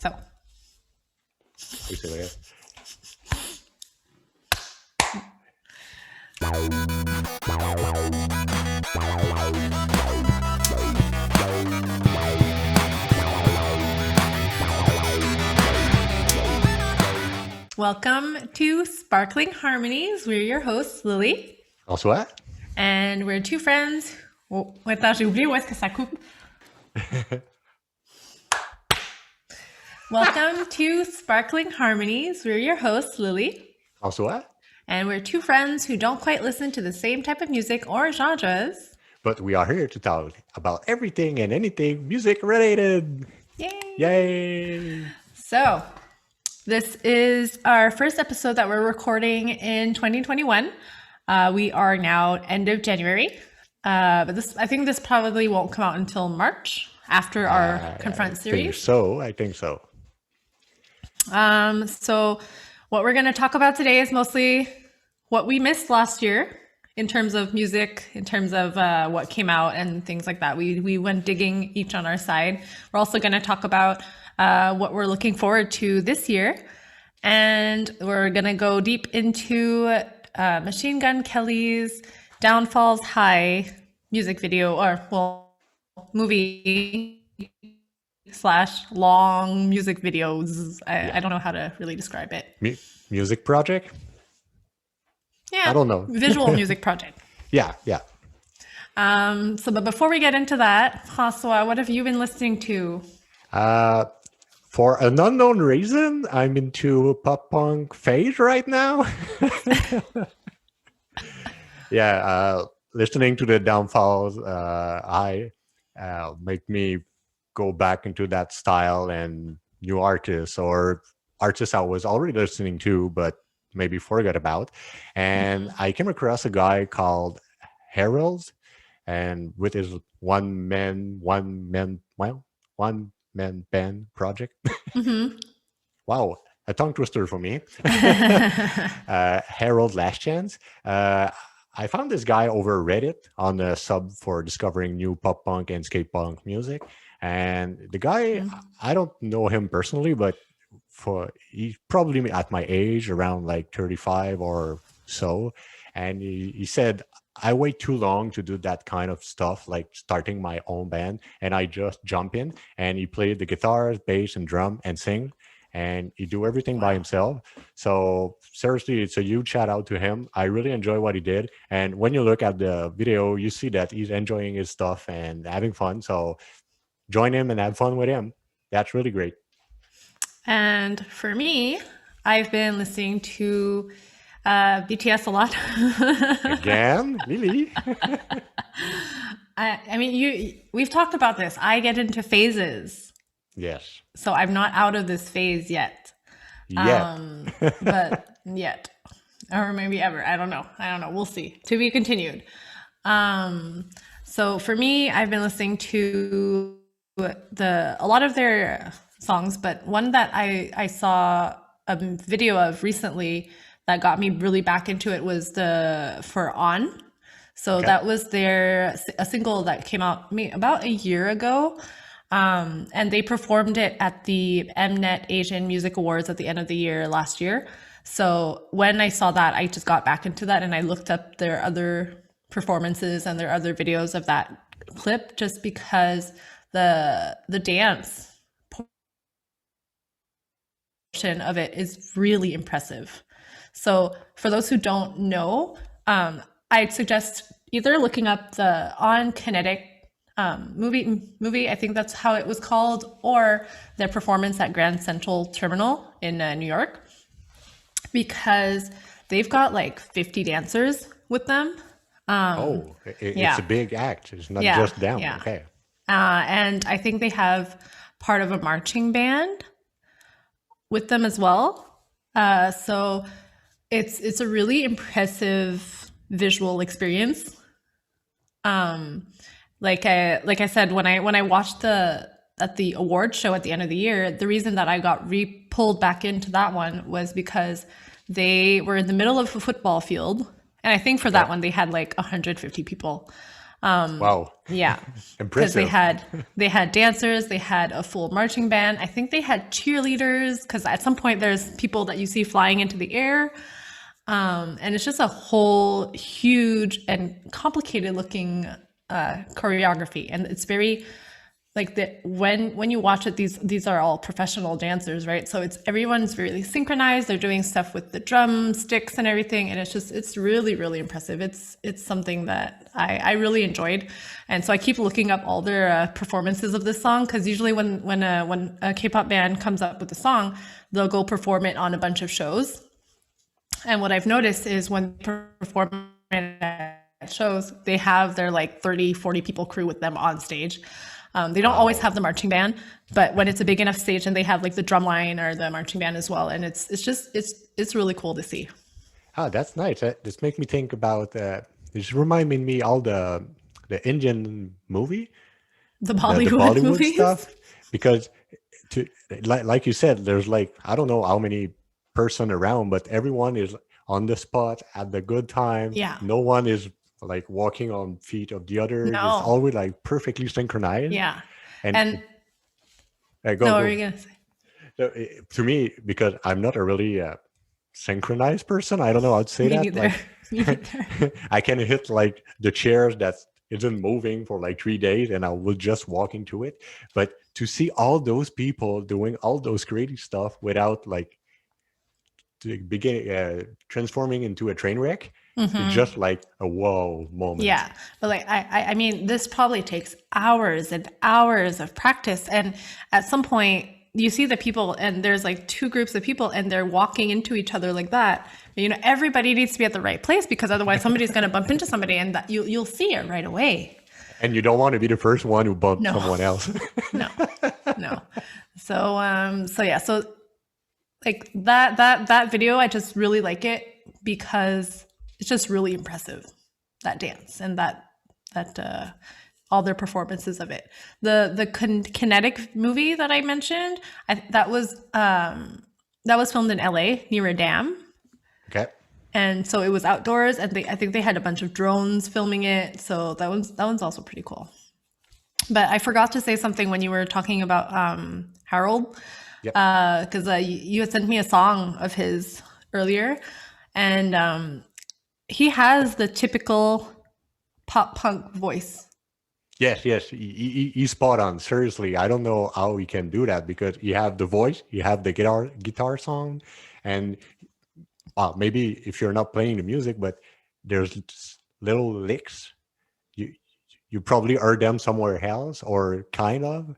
So. Welcome to Sparkling Harmonies. We're your hosts, Lili. François. And we're two friends. Oh, attends, j'ai oublié où est-ce que ça coupe. Welcome to Sparkling Harmonies. We're your hosts, Lili. François. And we're two friends who don't quite listen to the same type of music or genres. But we are here to talk about everything and anything music related. Yay! Yay! So, this is our first episode that we're recording in 2021. We are now end of January. But I think this probably won't come out until March after our Confront series. I think so. So what we're going to talk about today is mostly what we missed last year in terms of music, in terms of what came out and things like that. We went digging each on our side. We're also going to talk about what we're looking forward to this year. And we're going to go deep into Machine Gun Kelly's Downfalls High music video, or movie / long music videos. I don't know how to really describe it. Music project? Yeah. I don't know. Visual music project. Yeah. But before we get into that, François, what have you been listening to? For an unknown reason, I'm into pop punk phase right now. Listening to the Downfalls High make me go back into that style and new artists or artists I was already listening to but maybe forgot about. And I came across a guy called Harold, and with his one man band project. Wow, a tongue twister for me. Harold Last Chance. I found this guy over Reddit on the sub for discovering new pop punk and skate punk music. And the guy, I don't know him personally, but he's probably at my age, around like 35 or so. And he said, I wait too long to do that kind of stuff, like starting my own band. And I just jump in, and he played the guitars, bass, and drum and sing. And he do everything by himself. So seriously, it's a huge shout out to him. I really enjoy what he did. And when you look at the video, you see that he's enjoying his stuff and having fun. So join him and have fun with him. That's really great. And for me, I've been listening to BTS a lot. Again, Lili. I mean, we've talked about this. I get into phases. Yes. So I'm not out of this phase yet. But yet. Or maybe ever. I don't know. We'll see. To be continued. So for me, I've been listening to a lot of their songs, but one that I saw a video of recently that got me really back into it was for On. So that was a single that came out about a year ago. And they performed it at the Mnet Asian Music Awards at the end of the year last year. So when I saw that, I just got back into that, and I looked up their other performances and their other videos of that clip, just because the dance portion of it is really impressive. So for those who don't know, I'd suggest either looking up the On Kinetic movie, I think that's how it was called, or their performance at Grand Central Terminal in New York, because they've got like 50 dancers with them. It's a big act. It's not just them. Yeah. Okay. And I think they have part of a marching band with them as well. So it's a really impressive visual experience. Like I said, when I watched at the award show at the end of the year, the reason that I got pulled back into that one was because they were in the middle of a football field. And I think for that one, they had like 150 people. Wow. Yeah, because Impressive. they had dancers, they had a full marching band. I think they had cheerleaders because at some point there's people that you see flying into the air, and it's just a whole huge and complicated looking choreography, and it's very like the when you watch it, these are all professional dancers, right? So it's everyone's really synchronized. They're doing stuff with the drumsticks and everything, and it's really really impressive. It's something that I really enjoyed, and so I keep looking up all their performances of this song because usually when a K-pop band comes up with a song, they'll go perform it on a bunch of shows. And what I've noticed is when they perform it at shows, they have their like 30, 40 people crew with them on stage. They don't always Wow. have the marching band, but when it's a big enough stage, and they have like the drum line or the marching band as well, and it's really cool to see. Ah, that's nice. This make me think about. This reminding me all the Indian movie, The the Bollywood Bollywood movies. stuff, because to like you said, there's like I don't know how many person around, but everyone is on the spot at the good time. Yeah. No one is like walking on feet of the other. It's No. always like perfectly synchronized. Yeah. And And go no, what were go. you gonna say? So, to me, because I'm not a really synchronized person, I don't know how to say Me that. neither. Like, Me neither. I can hit like the chairs that isn't moving for like 3 days, and I will just walk into it. But to see all those people doing all those creative stuff without like to begin transforming into a train wreck, it's just like a whoa moment. Yeah, but like I mean, this probably takes hours and hours of practice, and at some point you see the people, and there's like two groups of people, and they're walking into each other like that. You know, everybody needs to be at the right place because otherwise somebody's going to bump into somebody, and that you'll see it right away. And you don't want to be the first one who bumped No, someone else. no, no. So yeah, so like that video, I just really like it because it's just really impressive, that dance and that all their performances of it. The kinetic movie that I mentioned, that was filmed in LA near a dam, Okay. and so it was outdoors, and I think they had a bunch of drones filming it, so that one's also pretty cool. But I forgot to say something when you were talking about Harold, Yep. because you had sent me a song of his earlier, and he has the typical pop punk voice. Yes, he's spot on. Seriously, I don't know how he can do that because you have the voice, you have the guitar sound, and maybe if you're not playing the music, but there's little licks. You you probably heard them somewhere else or kind of.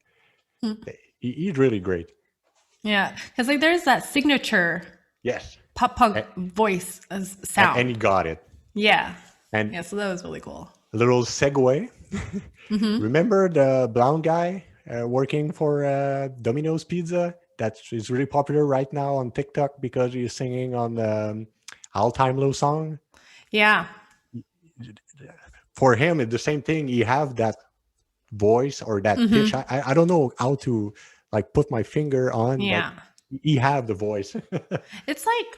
He's really great. Yeah, because like there's that signature Yes, pop punk and, voice as and sound. he got it. Yeah, And yeah. So that was really cool. a little segue. Remember the blonde guy working for Domino's Pizza that is really popular right now on TikTok because he's singing on the All Time Low song? Yeah, For him, it's the same thing. He have that voice or that pitch. I don't know how to like put my finger on, but yeah. he have the voice. It's like,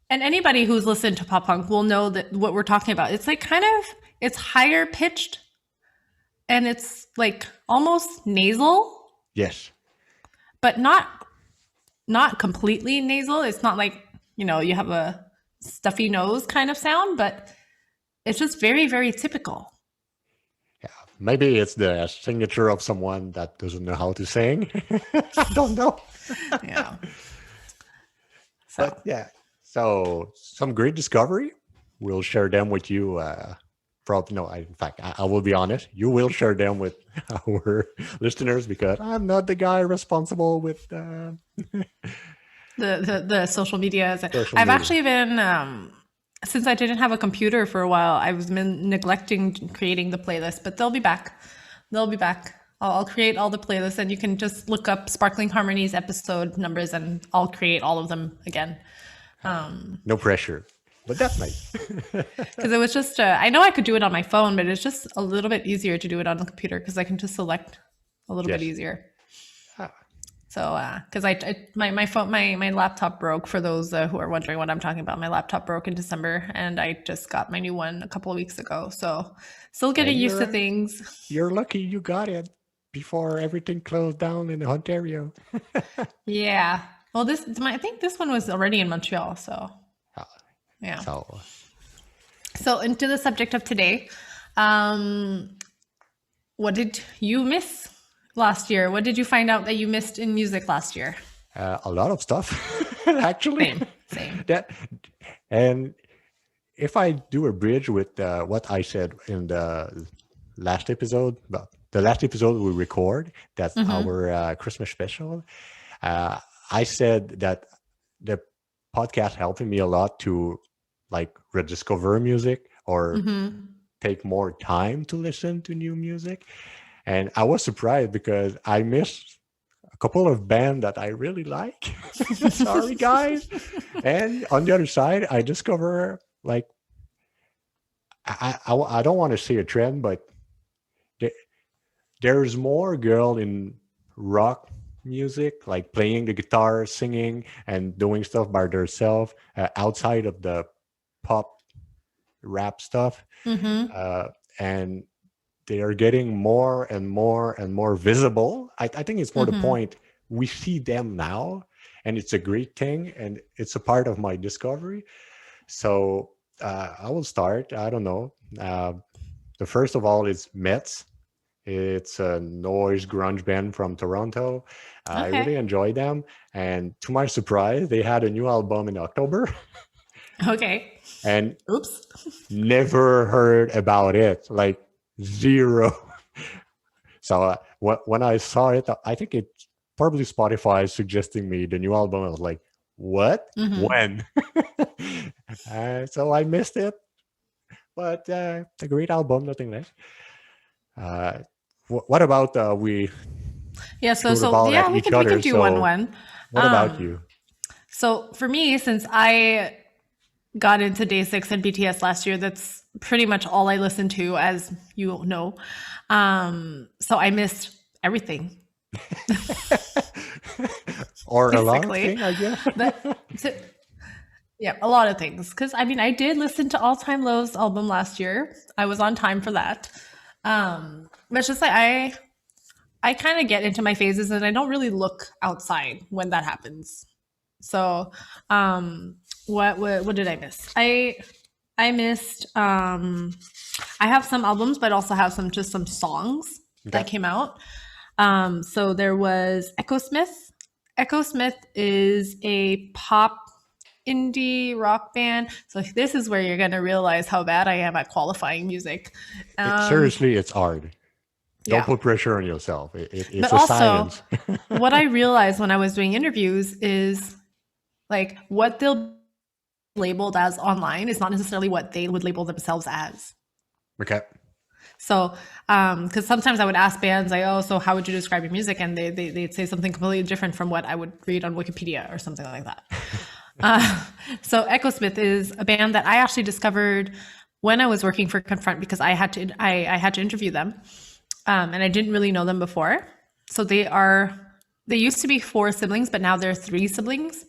and anybody who's listened to pop punk will know that what we're talking about. It's like it's higher pitched, and it's like almost nasal, Yes. but not completely nasal. It's not like, you have a stuffy nose kind of sound, but it's just very, very typical. Yeah. Maybe it's the signature of someone that doesn't know how to sing. I don't know. Yeah. So But yeah, so some great discovery. We'll share them with you. Probably no. In fact, I will be honest. You will share them with our listeners because I'm not the guy responsible with the social media. social I've media. actually been since I didn't have a computer for a while, I've been neglecting creating the playlist, but they'll be back. They'll be back. I'll create all the playlists, and you can just look up Sparkling Harmonies episode numbers, and I'll create all of them again. No pressure, but that's nice. Because it was just, I know I could do it on my phone, but it's just a little bit easier to do it on the computer because I can just select a little bit Yes. easier. Ah, So, because my phone, my laptop broke. For those who are wondering what I'm talking about, my laptop broke in December, and I just got my new one a couple of weeks ago. So, still getting And used to things. you're lucky you got it before everything closed down in Ontario. Yeah. Well, I think this one was already in Montreal. So, Uh, yeah. So So, into the subject of today, what did you miss last year? What did you find out that you missed in music last year? a lot of stuff, actually. Same. That and if I do a bridge with what I said in the last episode, well, the last episode we record, that's our Christmas special. I said that the podcast helping me a lot to like rediscover music or take more time to listen to new music. And I was surprised because I missed a couple of bands that I really like. Sorry, guys. And on the other side, I discover like I don't want to say a trend, but there's more girl in rock music, like playing the guitar, singing, and doing stuff by themselves outside of the pop rap stuff. And they are getting more and more and more visible. I think it's more the point. We see them now, and it's a great thing, and it's a part of my discovery. So I will start. I don't know. The first of all is Mets. It's a noise grunge band from Toronto. I really enjoy them. And to my surprise, they had a new album in October. Okay. And oops, never heard about it, like zero. So when I saw it, I think it probably Spotify suggesting me the new album. I was like, what? When? So I missed it. But a great album, nothing less. What about we? Yeah. So yeah, we can do one. What about you? So for me, since I got into Day 6 and BTS last year, that's pretty much all I listened to, as you know. So I missed everything. Or a lot of things, I guess. Yeah, a lot of things. Because I mean, I did listen to All Time Low's album last year. I was on time for that. But it's just like I kind of get into my phases, and I don't really look outside when that happens. So, what did I miss? I missed. I have some albums, but also have some songs that came out. So there was Echo Smith. Echo Smith is a pop indie rock band. So this is where you're going to realize how bad I am at qualifying music. Seriously, it's hard. Don't put pressure on yourself. It's but a also, science. What I realized when I was doing interviews is like what they'll labeled as online is not necessarily what they would label themselves as. Okay. So, because sometimes I would ask bands like, "Oh, so how would you describe your music?" And they'd say something completely different from what I would read on Wikipedia or something like that. So, Echo Smith is a band that I actually discovered when I was working for Confront, because I had to interview them, and I didn't really know them before. So they used to be 4 siblings, but now they're 3 siblings.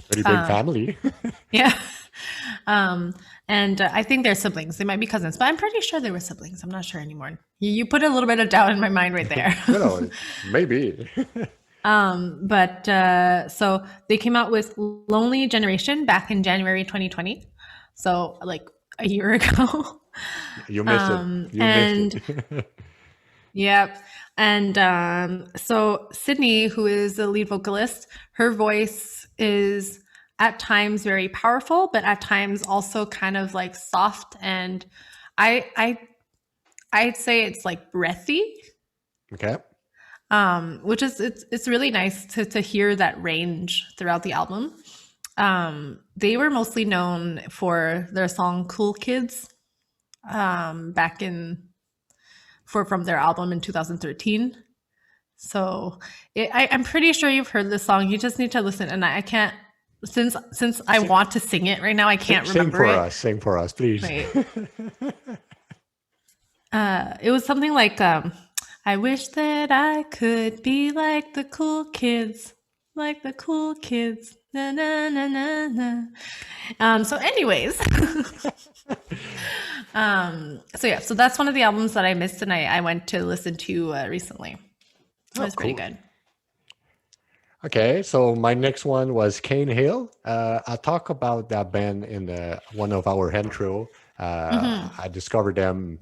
Pretty big family. Yeah. And I think they're siblings. They might be cousins, but I'm pretty sure they were siblings. I'm not sure anymore. You put a little bit of doubt in my mind right there. Maybe. But so they came out with Lonely Generation back in January 2020. So like a year ago. You missed it. Missed it. Yep. And so Sydney, who is the lead vocalist, her voice is at times very powerful, but at times also kind of like soft, and I'd say it's like breathy. Okay. Which is it's really nice to hear that range throughout the album. They were mostly known for their song "Cool Kids" back from their album in 2013. So I'm pretty sure you've heard this song. You just need to listen, and I can't. Since I want to sing it right now, I can't remember it. Sing for us, please. Right. It was something like I wish that I could be like the cool kids, like the cool kids. Na na na na na. So, anyways, so yeah, so that's one of the albums that I missed, and I went to listen to recently. It Oh, was pretty cool. good. Okay, so my next one was Cane Hill. I talk about that band in one of our intro. I discovered them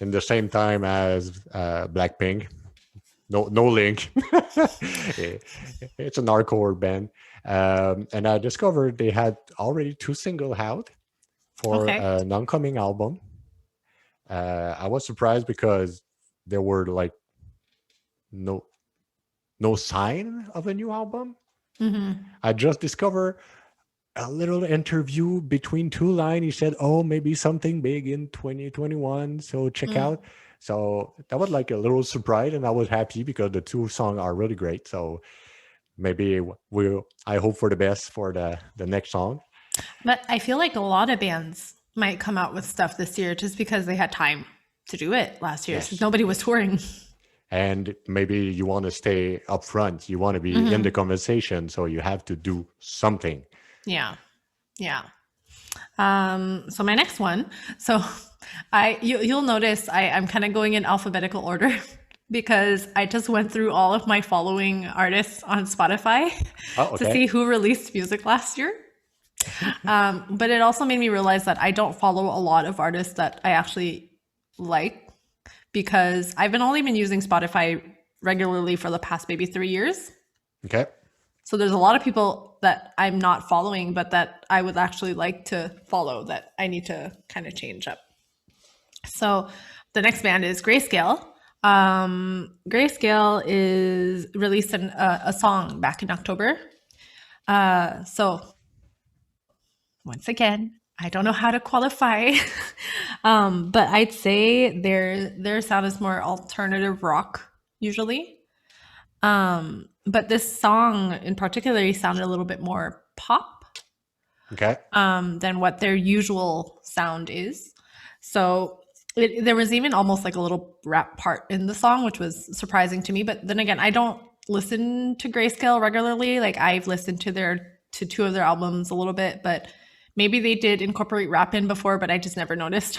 in the same time as Blackpink. No link. It's an hardcore band, and I discovered they had already 2 singles out for Okay. an oncoming album. I was surprised because there were like no no sign of a new album. I just discovered a little interview between two lines. He said, "Oh, maybe something big in 2021, so check out." So that was like a little surprise, and I was happy because the two songs are really great. So maybe I hope for the best for the next song. But I feel like a lot of bands might come out with stuff this year just because they had time to do it last year since Yes, nobody was touring. and maybe you want to stay up front. You want to be in the conversation, so you have to do something. Yeah. Yeah. So my next one. So you'll notice I'm kind of going in alphabetical order because I just went through all of my following artists on Spotify Oh, to okay. see who released music last year. But it also made me realize that I don't follow a lot of artists that I actually like because I've only been using Spotify regularly for the past maybe 3 years. Okay. So there's a lot of people that I'm not following, but that I would actually like to follow that I need to kind of change up. So the next band is Grayscale. Grayscale is released a song back in October. So once again, I don't know how to qualify, but I'd say their sound is more alternative rock usually. But this song in particular sounded a little bit more pop Okay. than what their usual sound is. So there was even almost like a little rap part in the song, which was surprising to me. But then again, I don't listen to Grayscale regularly. Like I've listened to two of their albums a little bit, but maybe they did incorporate rap in before, but I just never noticed.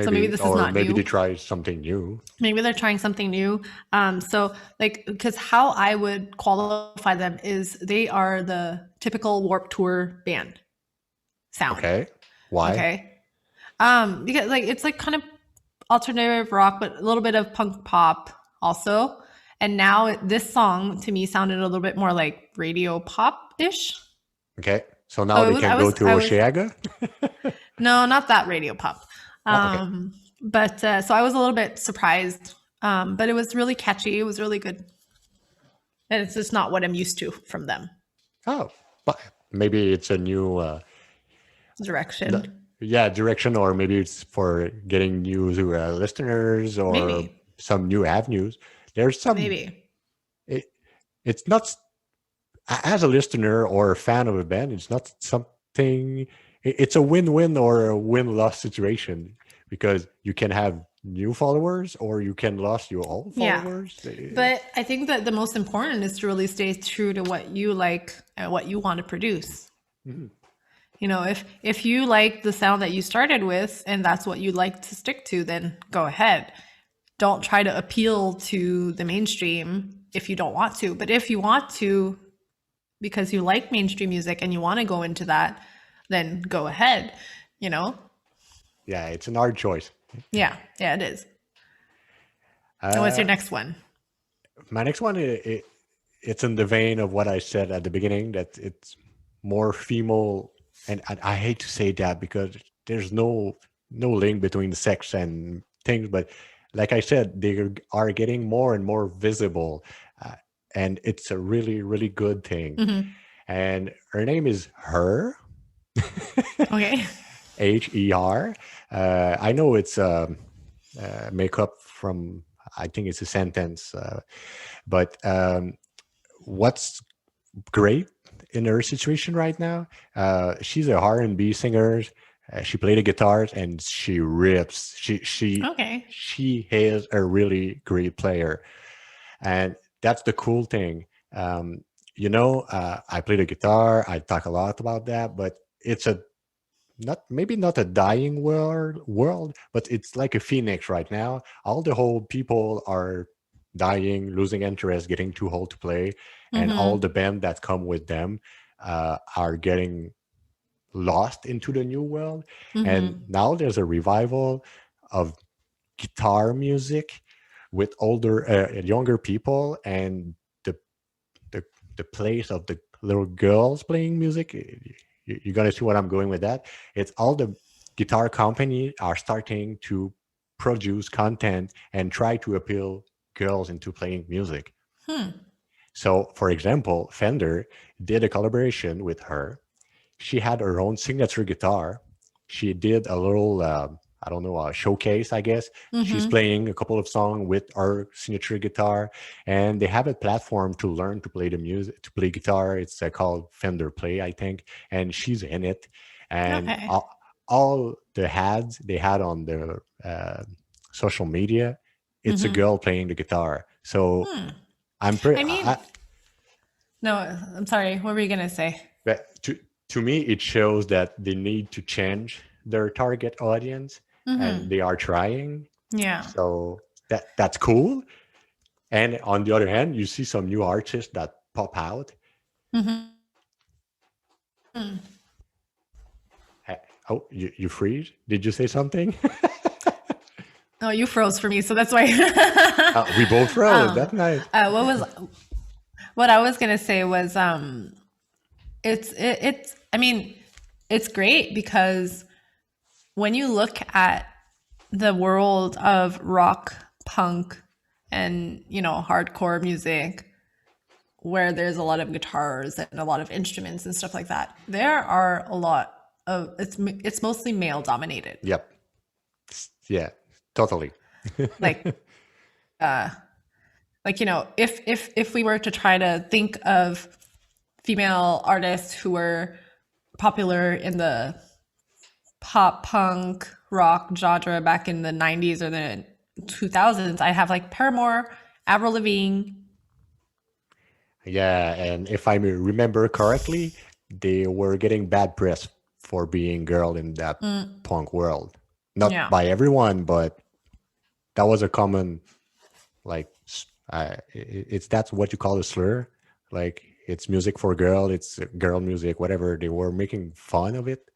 So maybe this is not Maybe new. they try something new. Maybe they're trying something new. So like, because how I would qualify them is they are the typical Warped Tour band sound. Okay. Why? Okay. Because like it's like kind of alternative rock, but a little bit of punk pop also. And now this song to me sounded a little bit more like radio pop ish. Okay. So now they can go to Osheaga? No, not that radio pop. Okay. But so I was a little bit surprised. But it was really catchy. It was really good. And it's just not what I'm used to from them. Oh, but maybe it's a new Direction. direction, or maybe it's for getting new listeners or Maybe. some new avenues. There's some. Maybe. It's not as a listener or a fan of a band. It's not something. It's a win-win or a win-loss situation because you can have new followers or you can lose your old followers. Yeah. But I think that the most important is to really stay true to what you like and what you want to produce. Mm-hmm. You know, if you like the sound that you started with and that's what you like to stick to, then go ahead. Don't try to appeal to the mainstream if you don't want to. But if you want to, because you like mainstream music and you want to go into that, then go ahead, you know? Yeah, it's an hard choice. Yeah, it is. So what's your next one? My next one, it's in the vein of what I said at the beginning, that it's more female. And I hate to say that because there's no link between the sex and things. But like I said, they are getting more and more visible. And it's a really, really good thing. Mm-hmm. And her name is Her. Okay. Her. I know it's makeup from, I think it's a sentence. But what's great in her situation right now, she's a R&B singer. She played the guitars and she rips. Okay. She is a really great player, and that's the cool thing. Um, I play the guitar. I talk a lot about that, but it's a not maybe not a dying world, but it's like a phoenix right now. All the old people are dying, losing interest, getting too old to play, and all the band that come with them are getting lost into the new world. And now there's a revival of guitar music with older, younger people, and the the the place of the little girls playing music. You're gonna see what I'm going with that. It's all the guitar companies are starting to produce content and try to appeal girls into playing music. So, for example, Fender did a collaboration with her. She had her own signature guitar. She did a little, I don't know, a showcase, I guess. She's playing a couple of songs with her signature guitar, and they have a platform to learn to play the music, to play guitar. It's called Fender Play, I think, and she's in it. And Okay. all the ads they had on their social media, it's a girl playing the guitar. So I'm pretty. I mean, no, I'm sorry. What were you gonna say? But to me, it shows that they need to change their target audience, and they are trying. Yeah. So that's cool. And on the other hand, you see some new artists that pop out. Oh, you freeze? Did you say something? Oh, you froze for me, so that's why. We both froze. That's nice. What I was gonna say was it's I mean, it's great because when you look at the world of rock, punk, and hardcore music, where there's a lot of guitars and a lot of instruments and stuff like that, there are a lot of it's mostly male dominated. Yep. Yeah. Totally. Like if we were to try to think of female artists who were popular in the pop punk rock genre back in the 90s or the 2000s, I have like Paramore, Avril Lavigne. Yeah, and if I remember correctly, they were getting bad press for being girl in that punk world. Not by everyone, but that was a common, like, that's what you call a slur. Like, it's music for girl, it's girl music, whatever. They were making fun of it.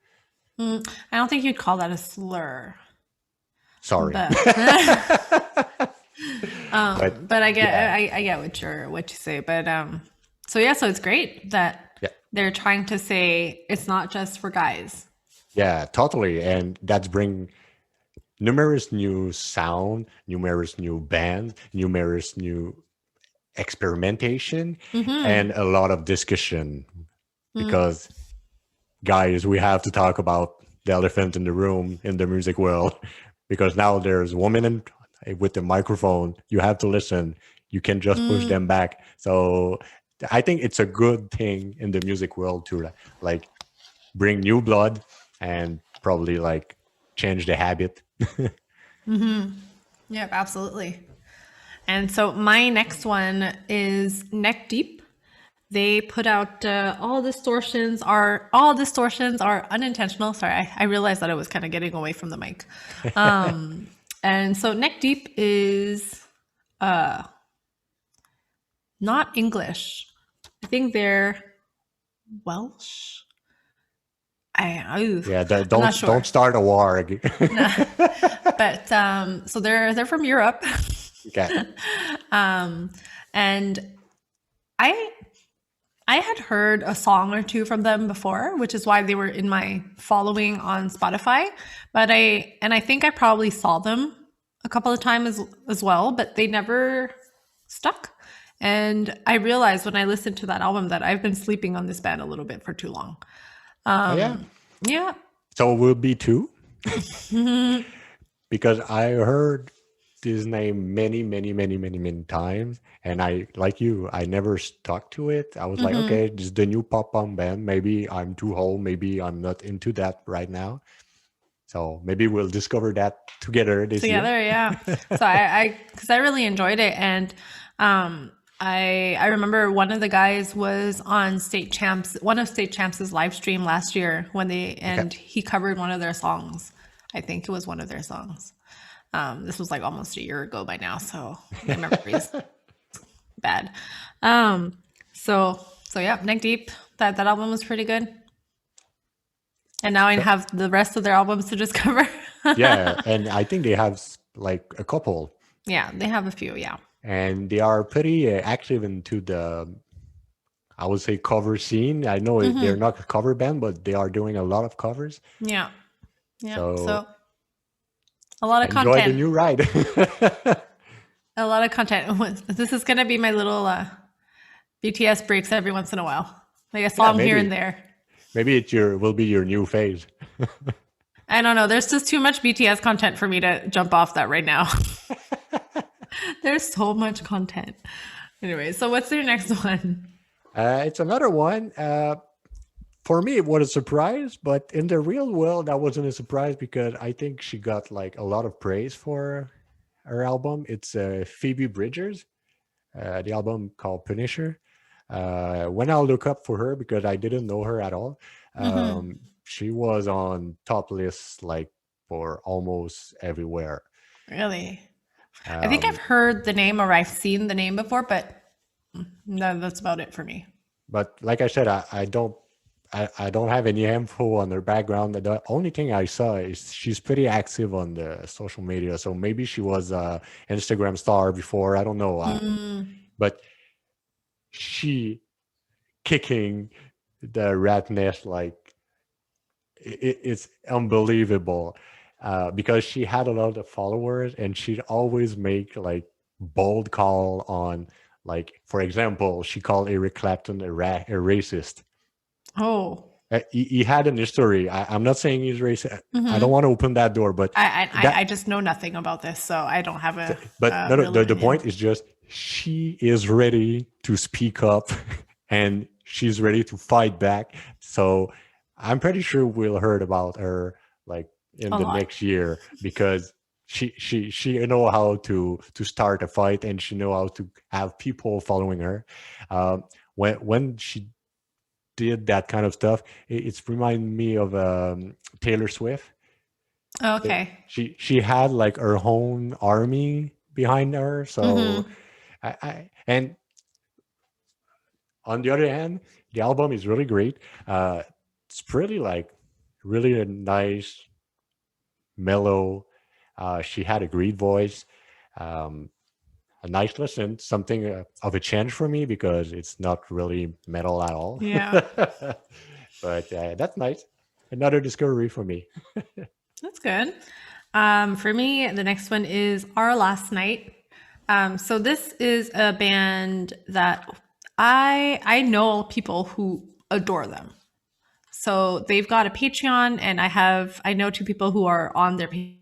I don't think you'd call that a slur. Sorry. But I get what you say. But so it's great that they're trying to say it's not just for guys. Yeah, totally. And that's bring numerous new sound, numerous new bands, numerous new experimentation, and a lot of discussion. Because guys, we have to talk about the elephant in the room in the music world. Because now there's women with the microphone. You have to listen. You can just push them back. So I think it's a good thing in the music world to like bring new blood and probably like change the habit. Yep, absolutely. And so my next one is Neck Deep. They put out all distortions are unintentional. Sorry, I realized that I was kind of getting away from the mic. And so Neck Deep is not English. I think they're Welsh. Yeah, I'm not sure. don't start a war. But so they're from Europe. Okay. And I had heard a song or two from them before, which is why they were in my following on Spotify. But I think I probably saw them a couple of times as well, but they never stuck. And I realized when I listened to that album that I've been sleeping on this band a little bit for too long. Yeah. So we'll be two. Because I heard this name many times, and I, like you, I never stuck to it. I was like, okay, this is the new pop punk band. Maybe I'm too old. Maybe I'm not into that right now. So maybe we'll discover that together this year. Together, yeah. So because I really enjoyed it, and I remember one of the guys was on one of State Champs' live stream last year and he covered one of their songs. I think it was one of their songs. This was like almost a year ago by now, so my memory is bad. So yeah, Neck Deep. That album was pretty good. And now I have the rest of their albums to discover. Yeah, and I think they have like a couple. Yeah, they have a few, yeah. And they are pretty active into the, I would say, cover scene. I know they're not a cover band, but they are doing a lot of covers. Yeah. Yeah. So a lot of enjoy content. the new ride. A lot of content. This is going to be my little BTS breaks every once in a while. Like a song here and there. Maybe it will be your new phase. I don't know. There's just too much BTS content for me to jump off that right now. There's so much content. Anyway, so what's your next one? It's another one. For me, it was a surprise, but in the real world, that wasn't a surprise because I think she got like a lot of praise for her album. It's Phoebe Bridgers, the album called Punisher. When I look up for her, because I didn't know her at all, she was on top lists like for almost everywhere. Really? I think I've heard the name or I've seen the name before, but no, that's about it for me. But like I said, I don't have any info on her background. The only thing I saw is she's pretty active on the social media. So maybe she was an Instagram star before. I don't know. But she kicking the rat nest like it's unbelievable. Because she had a lot of followers and she'd always make like bold call on, like, for example, she called Eric Clapton a racist. Oh. He had an history. I'm not saying he's racist. I don't want to open that door, but I just know nothing about this, so I don't have a. But the point is just she is ready to speak up, and she's ready to fight back. So I'm pretty sure we'll heard about her like in the next year because she know how to start a fight and she know how to have people following her. When she did that kind of stuff, it's remind me of Taylor Swift. Okay. She had like her own army behind her. So and on the other hand, the album is really great. It's pretty like really a nice, mellow. She had a great voice. A nice listen, something of a change for me because it's not really metal at all. Yeah. But that's nice. Another discovery for me. That's good. For me, the next one is Our Last Night. So this is a band that I know people who adore them. So they've got a Patreon, and I know two people who are on their Patreon,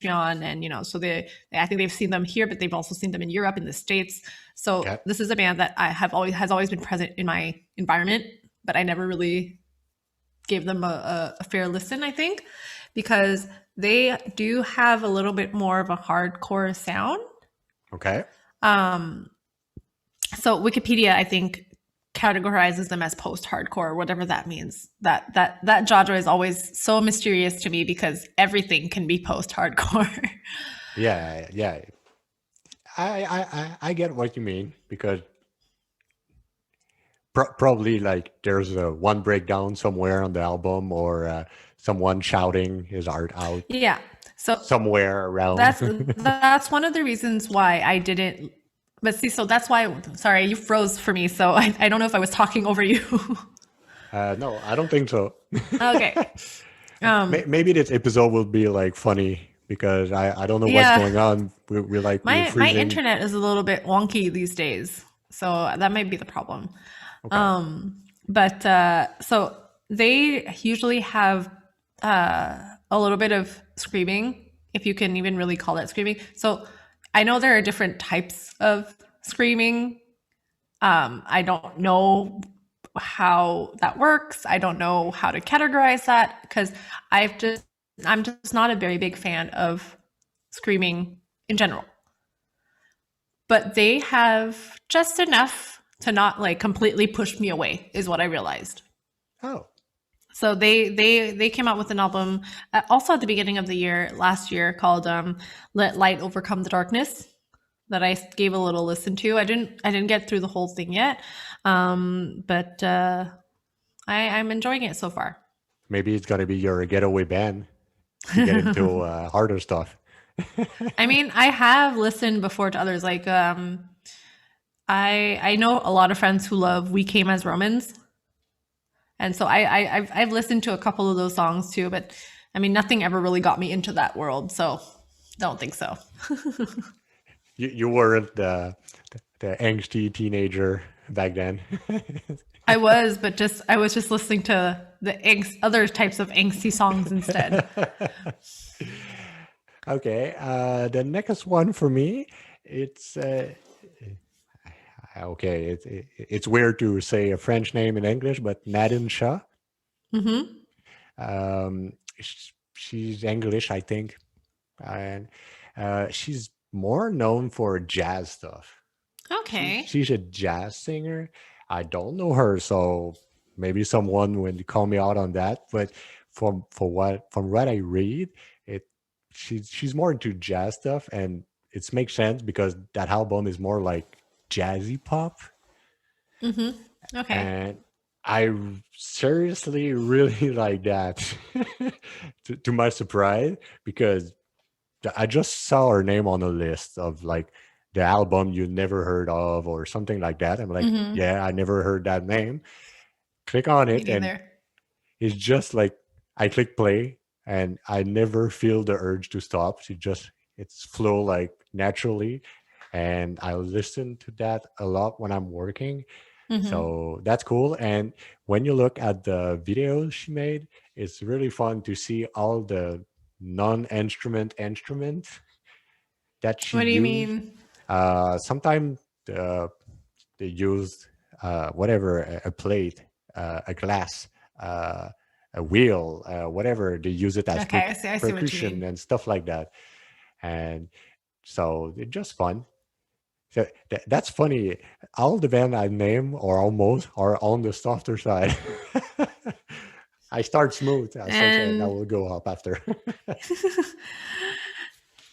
and so I think they've seen them here, but they've also seen them in Europe, in the States. So This is a band that has always been present in my environment, but I never really gave them a fair listen, I think, because they do have a little bit more of a hardcore sound. Okay. So Wikipedia, I think, categorizes them as post-hardcore, whatever that means. That genre is always so mysterious to me because everything can be post-hardcore. Yeah. I get what you mean because probably like there's one breakdown somewhere on the album or someone shouting his art out. Yeah. So somewhere around. That's one of the reasons why I didn't. But see, so that's why. Sorry, you froze for me, so I don't know if I was talking over you. No, I don't think so. Okay. Maybe this episode will be like funny because I don't know what's going on. We're like my internet is a little bit wonky these days, so that might be the problem. Okay. So they usually have a little bit of screaming, if you can even really call it screaming. So I know there are different types of screaming. I don't know how that works. I don't know how to categorize that because I'm just not a very big fan of screaming in general. But they have just enough to not like completely push me away, is what I realized. Oh, So they came out with an album also at the beginning of the year last year called "Let Light Overcome the Darkness" that I gave a little listen to. I didn't get through the whole thing yet, but I'm enjoying it so far. maybe it's gonna be your getaway band to get into harder stuff. I mean, I have listened before to others. Like, I know a lot of friends who love "We Came as Romans," and so I've listened to a couple of those songs too. But I mean, nothing ever really got me into that world, so don't think so. You weren't the angsty teenager back then. I was, but I was just listening to the other types of angsty songs instead. Okay, the next one for me, it's okay. It's weird to say a French name in English, but Nadine Shah. Mm-hmm. She's English, I think, and she's more known for jazz stuff. Okay. She's a jazz singer. I don't know her, so maybe someone would call me out on that. But from what I read, she's more into jazz stuff, and it makes sense because that album is more like jazzy pop. Mm-hmm. Okay. And I seriously really like that. To my surprise, because I just saw her name on a list of like the album you never heard of or something like that. I'm like, Mm-hmm. yeah, I never heard that name. Click on Me it, and neither. it's just like I click play, and I never feel the urge to stop. It's flow like naturally, and I listen to that a lot when I'm working. Mm-hmm. So that's cool. And when you look at the videos she made, it's really fun to see all the non-instrument that she What do you used. mean? Sometimes they used whatever, a plate, a glass, a wheel, whatever. They use it as Okay, I see what you percussion mean. and stuff like that. And so it's just fun. So that's funny. All the band I name, or almost, are on the softer side. I start smooth as such, and I And will go up after.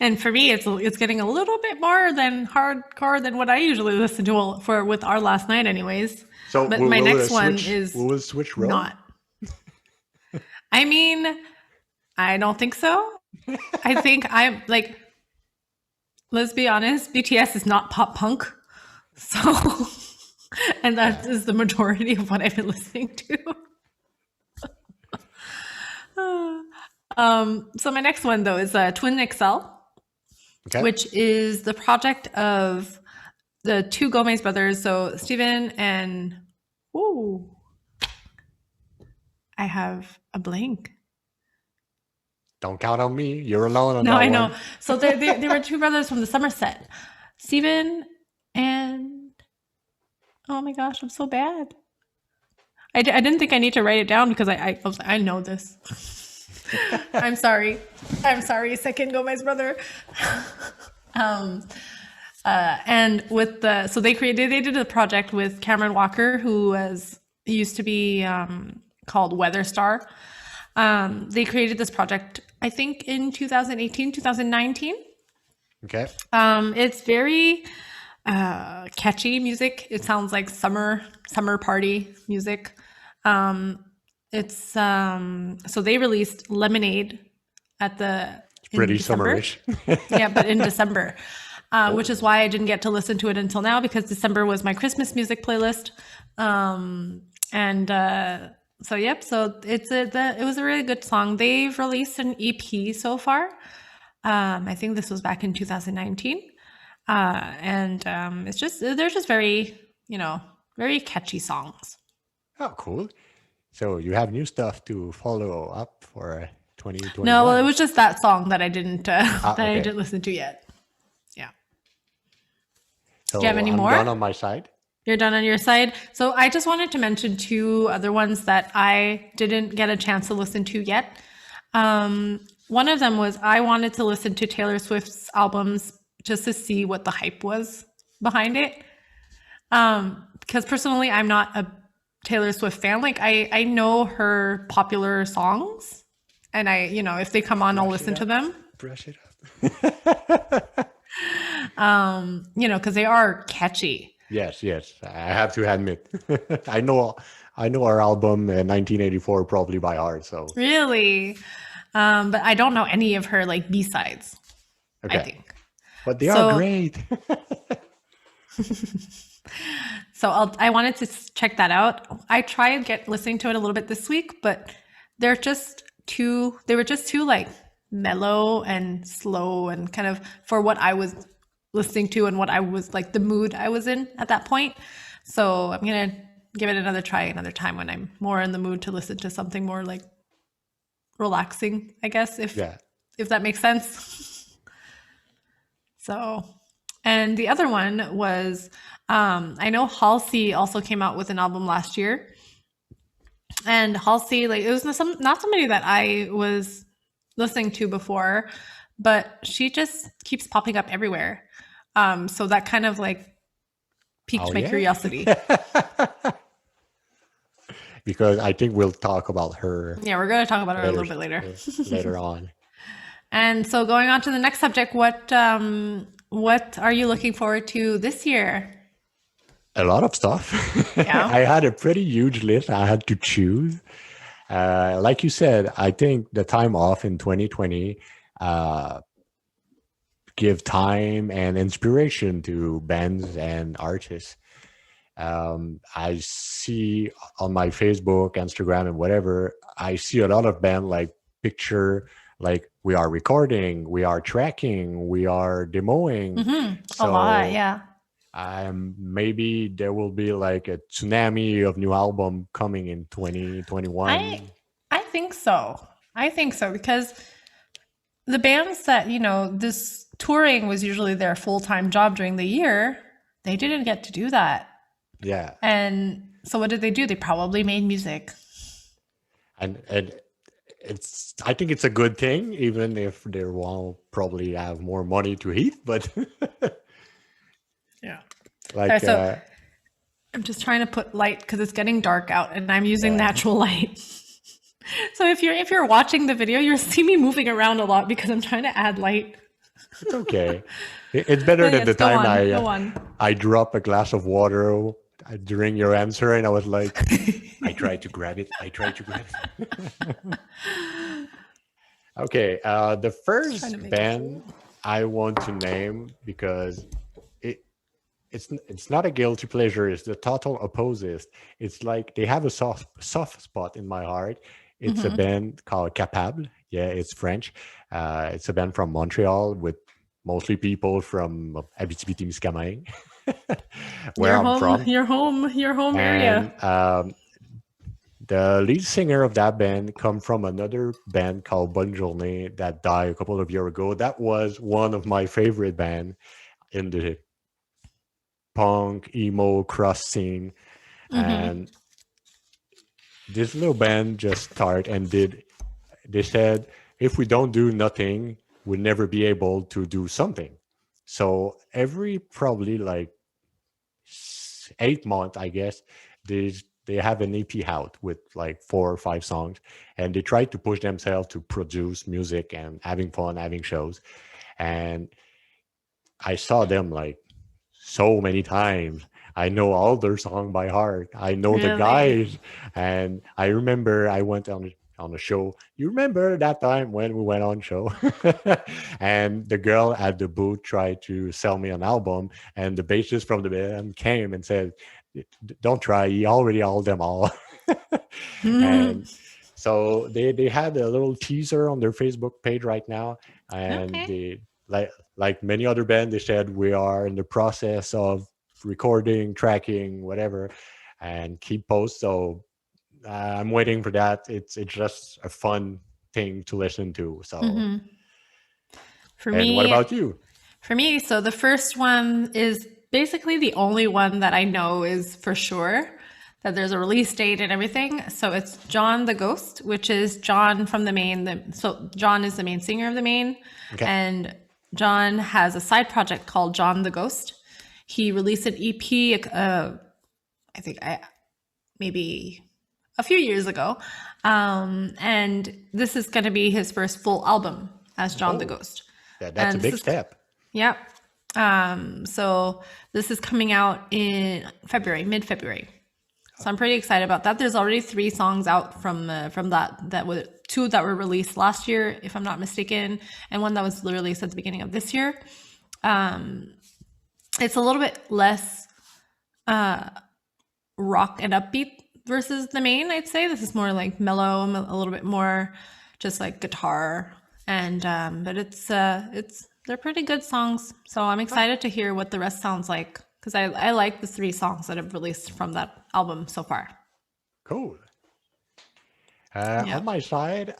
and for me, it's getting a little bit more than hardcore than what I usually listen to for with our last night, anyways. So But my next one we is will switch role. not. I mean, I don't think so. I think I'm like, let's be honest, BTS is not pop punk. So, and that is the majority of what I've been listening to. So my next one though is TWINXL, Okay. which is the project of the two Gomez brothers. So Steven and ooh, I have a blank. Don't count on me. You're alone on No, that I know. one. So they were two brothers from the Somerset, Steven and oh my gosh, I'm so bad. I didn't think I need to write it down because I was like, I know this. I'm sorry. I'm sorry, second Gomez brother. And with so they did a project with Cameron Walker, who used to be called Weather Star. They created this project, I think, in 2018, 2019. Okay. It's very catchy music. It sounds like summer party music. It's so they released Lemonade in Pretty December. summerish. Yeah, but in December, which is why I didn't get to listen to it until now because December was my Christmas music playlist. So yep, so it was a really good song. They've released an EP so far. I think this was back in 2019. They're just very, very catchy songs. Oh, cool. So you have new stuff to follow up for 2021. No, well, it was just that song that I didn't okay. I didn't listen to yet. Yeah. So Do you have any I'm more? done on my side. You're done on your side. So I just wanted to mention two other ones that I didn't get a chance to listen to yet. One of them was I wanted to listen to Taylor Swift's albums just to see what the hype was behind it. Because personally, I'm not a Taylor Swift fan. Like I know her popular songs, and if they come on, I'll listen to them. Brush it up. Because they are catchy. Yes, I have to admit, I know our album 1984 probably by heart. So Really, but I don't know any of her like B-sides. okay. I think, but they are great. So I wanted to check that out. I tried listening to it a little bit this week, but they were just too like mellow and slow and kind of for what I was listening to and what I was like the mood I was in at that point. So I'm gonna give it another try another time when I'm more in the mood to listen to something more like relaxing, I guess, if that makes sense. So, and the other one was I know Halsey also came out with an album last year, and Halsey, like, it was not somebody that I was listening to before, but she just keeps popping up everywhere. So that kind of like piqued my curiosity. Because I think we'll talk about her. Yeah, we're going to talk about her a little bit later. Later on. And so going on to the next subject, what are you looking forward to this year? A lot of stuff. Yeah. I had a pretty huge list I had to choose. Like you said, I think the time off in 2020 give time and inspiration to bands and artists. I see on my Facebook, Instagram, and whatever, I see a lot of bands like picture, like we are recording, we are tracking, we are demoing. Mm-hmm. So, a lot, yeah. Maybe there will be like a tsunami of new album coming in 2021. I think so. Because the bands that, this touring was usually their full-time job during the year, they didn't get to do that. Yeah. And so what did they do? They probably made music. And I think it's a good thing, even if they will probably have more money to eat, but yeah. Like so I'm just trying to put light because it's getting dark out and I'm using natural light. So if you're watching the video, you'll see me moving around a lot because I'm trying to add light. It's okay. It's better than the time I drop a glass of water during your answer and I was like, I tried to grab it. Okay, the first band I want to name, because it's not a guilty pleasure, it's the total opposite. It's like they have a soft spot in my heart. It's a band called Capable. Yeah, it's French. It's a band from Montreal with mostly people from Abitibi-Témiscamingue, where I'm from. Your home area. The lead singer of that band come from another band called Bonne Journée that died a couple of years ago. That was one of my favorite bands in the punk, emo, cross scene. And this little band just started and they said, if we don't do nothing, we'll never be able to do something. So every probably like 8 months, I guess, they have an EP out with like 4 or 5 songs, and they try to push themselves to produce music and having fun, having shows. And I saw them like so many times. I know all their songs by heart. I know the guys. And I remember I went on a show. You remember that time when we went on show? And the girl at the booth tried to sell me an album, and the bassist from the band came and said, don't try, he already all them all. And so they had a little teaser on their Facebook page right now, and they like many other bands, they said we are in the process of recording, tracking, whatever, and keep post. So I'm waiting for that. It's just a fun thing to listen to. So for me, what about you? For me, so the first one is basically the only one that I know is for sure that there's a release date and everything. So it's John the Ghost, which is John from the main. So John is the main singer of the main, Okay. and John has a side project called John the Ghost. He released an EP, I think maybe a few years ago, and this is going to be his first full album as John the Oh, Ghost. that's a And this big is step. Yep. So this is coming out in February, mid-February. So I'm pretty excited about that. There's already 3 songs out from that were 2 that were released last year, if I'm not mistaken, and 1 that was released at the beginning of this year. It's a little bit less rock and upbeat versus the main, I'd say. This is more like mellow, a little bit more just like guitar, and but it's they're pretty good songs. So I'm excited to hear what the rest sounds like, because I like the 3 songs that have released from that album so far. Cool. Yeah. On my side,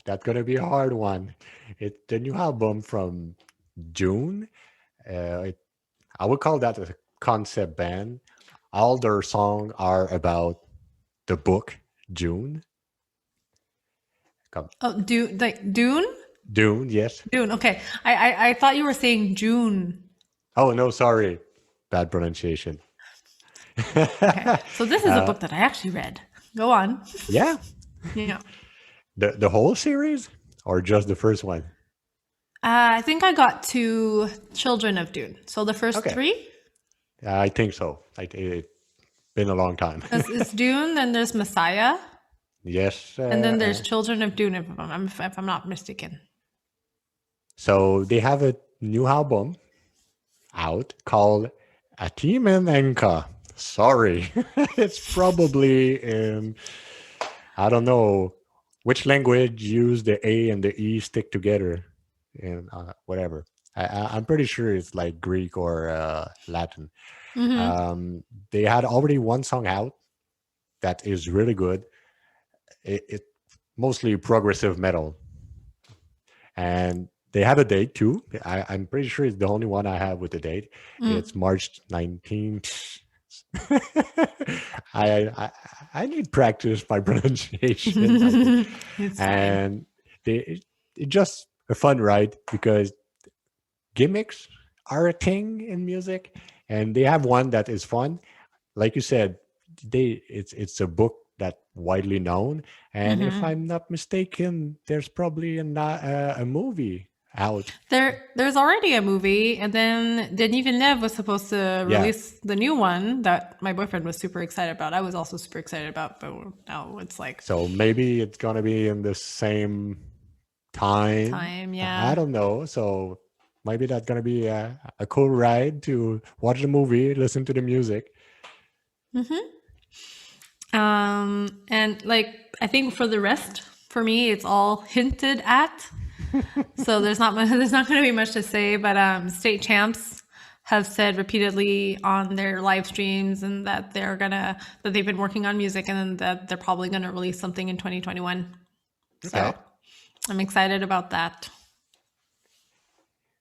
that's gonna be a hard one. It's the new album from June. I would call that a concept band. All their songs are about the book June. Come, Oh, Dune? Dune, yes. Dune. Okay. I thought you were saying June. Oh no, sorry, bad pronunciation. Okay. So this is a book that I actually read. Go on. Yeah, Yeah. the whole series or just the first one? I think I got to Children of Dune. So the first Okay, 3 I think so. It's been a long time. is Dune, then there's Messiah, Yes. and then there's Children of Dune, if I'm not mistaken. So they have a new album out called Atimen Enka. Sorry, it's probably in, I don't know which language use the A and the E stick together in whatever. I'm pretty sure it's like Greek or Latin. They had already one song out that is really good. It mostly progressive metal, and they have a date too. I'm pretty sure it's the only one I have with the date. It's March 19th. I need practice my pronunciation. It's fine. And it's just a fun ride because gimmicks are a thing in music, and they have one that is fun. Like you said, it's a book that widely known, and if I'm not mistaken, there's probably a movie out. There's already a movie, and then Denis Villeneuve was supposed to Yeah, release the new one that my boyfriend was super excited about. I was also super excited about, but now it's like so maybe it's gonna be in the same time. time. I Yeah. don't know. So maybe that's gonna be a cool ride to watch the movie, listen to the music. And like I think for the rest, for me, it's all hinted at. So there's not much, there's not going to be much to say. But state champs have said repeatedly on their live streams and that that they've been working on music, and then that they're probably going to release something in 2021. So Okay. I'm excited about that.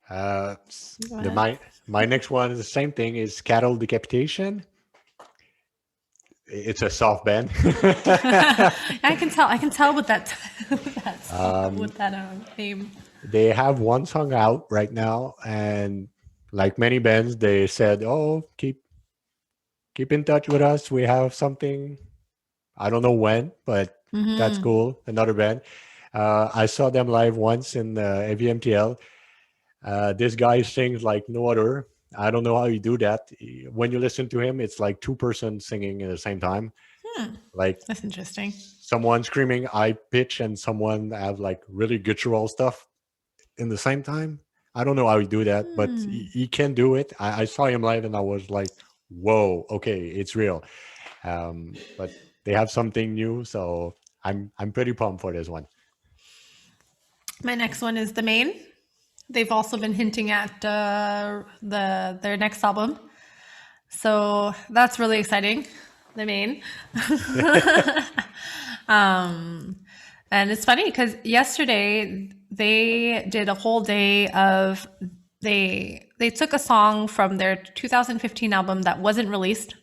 Go The ahead. my next one is the same thing. Is cattle decapitation. It's a soft band. I can tell with that with that name. They have one song out right now, and like many bands, they said, "Oh, keep in touch with us. We have something. I don't know when, but that's cool." Another band. I saw them live once in AVMTL. This guy sings like no other. I don't know how you do that. When you listen to him, it's like 2 persons singing at the same time. Like That's interesting. someone screaming high pitch and someone have like really guttural stuff in the same time. I don't know how you do that, but he can do it. I saw him live and I was like, whoa, okay, it's real. But they have something new, so I'm pretty pumped for this one. My next one is The Main. They've also been hinting at their next album, so that's really exciting. The Main. And it's funny because yesterday they did a whole day of they took a song from their 2015 album that wasn't released,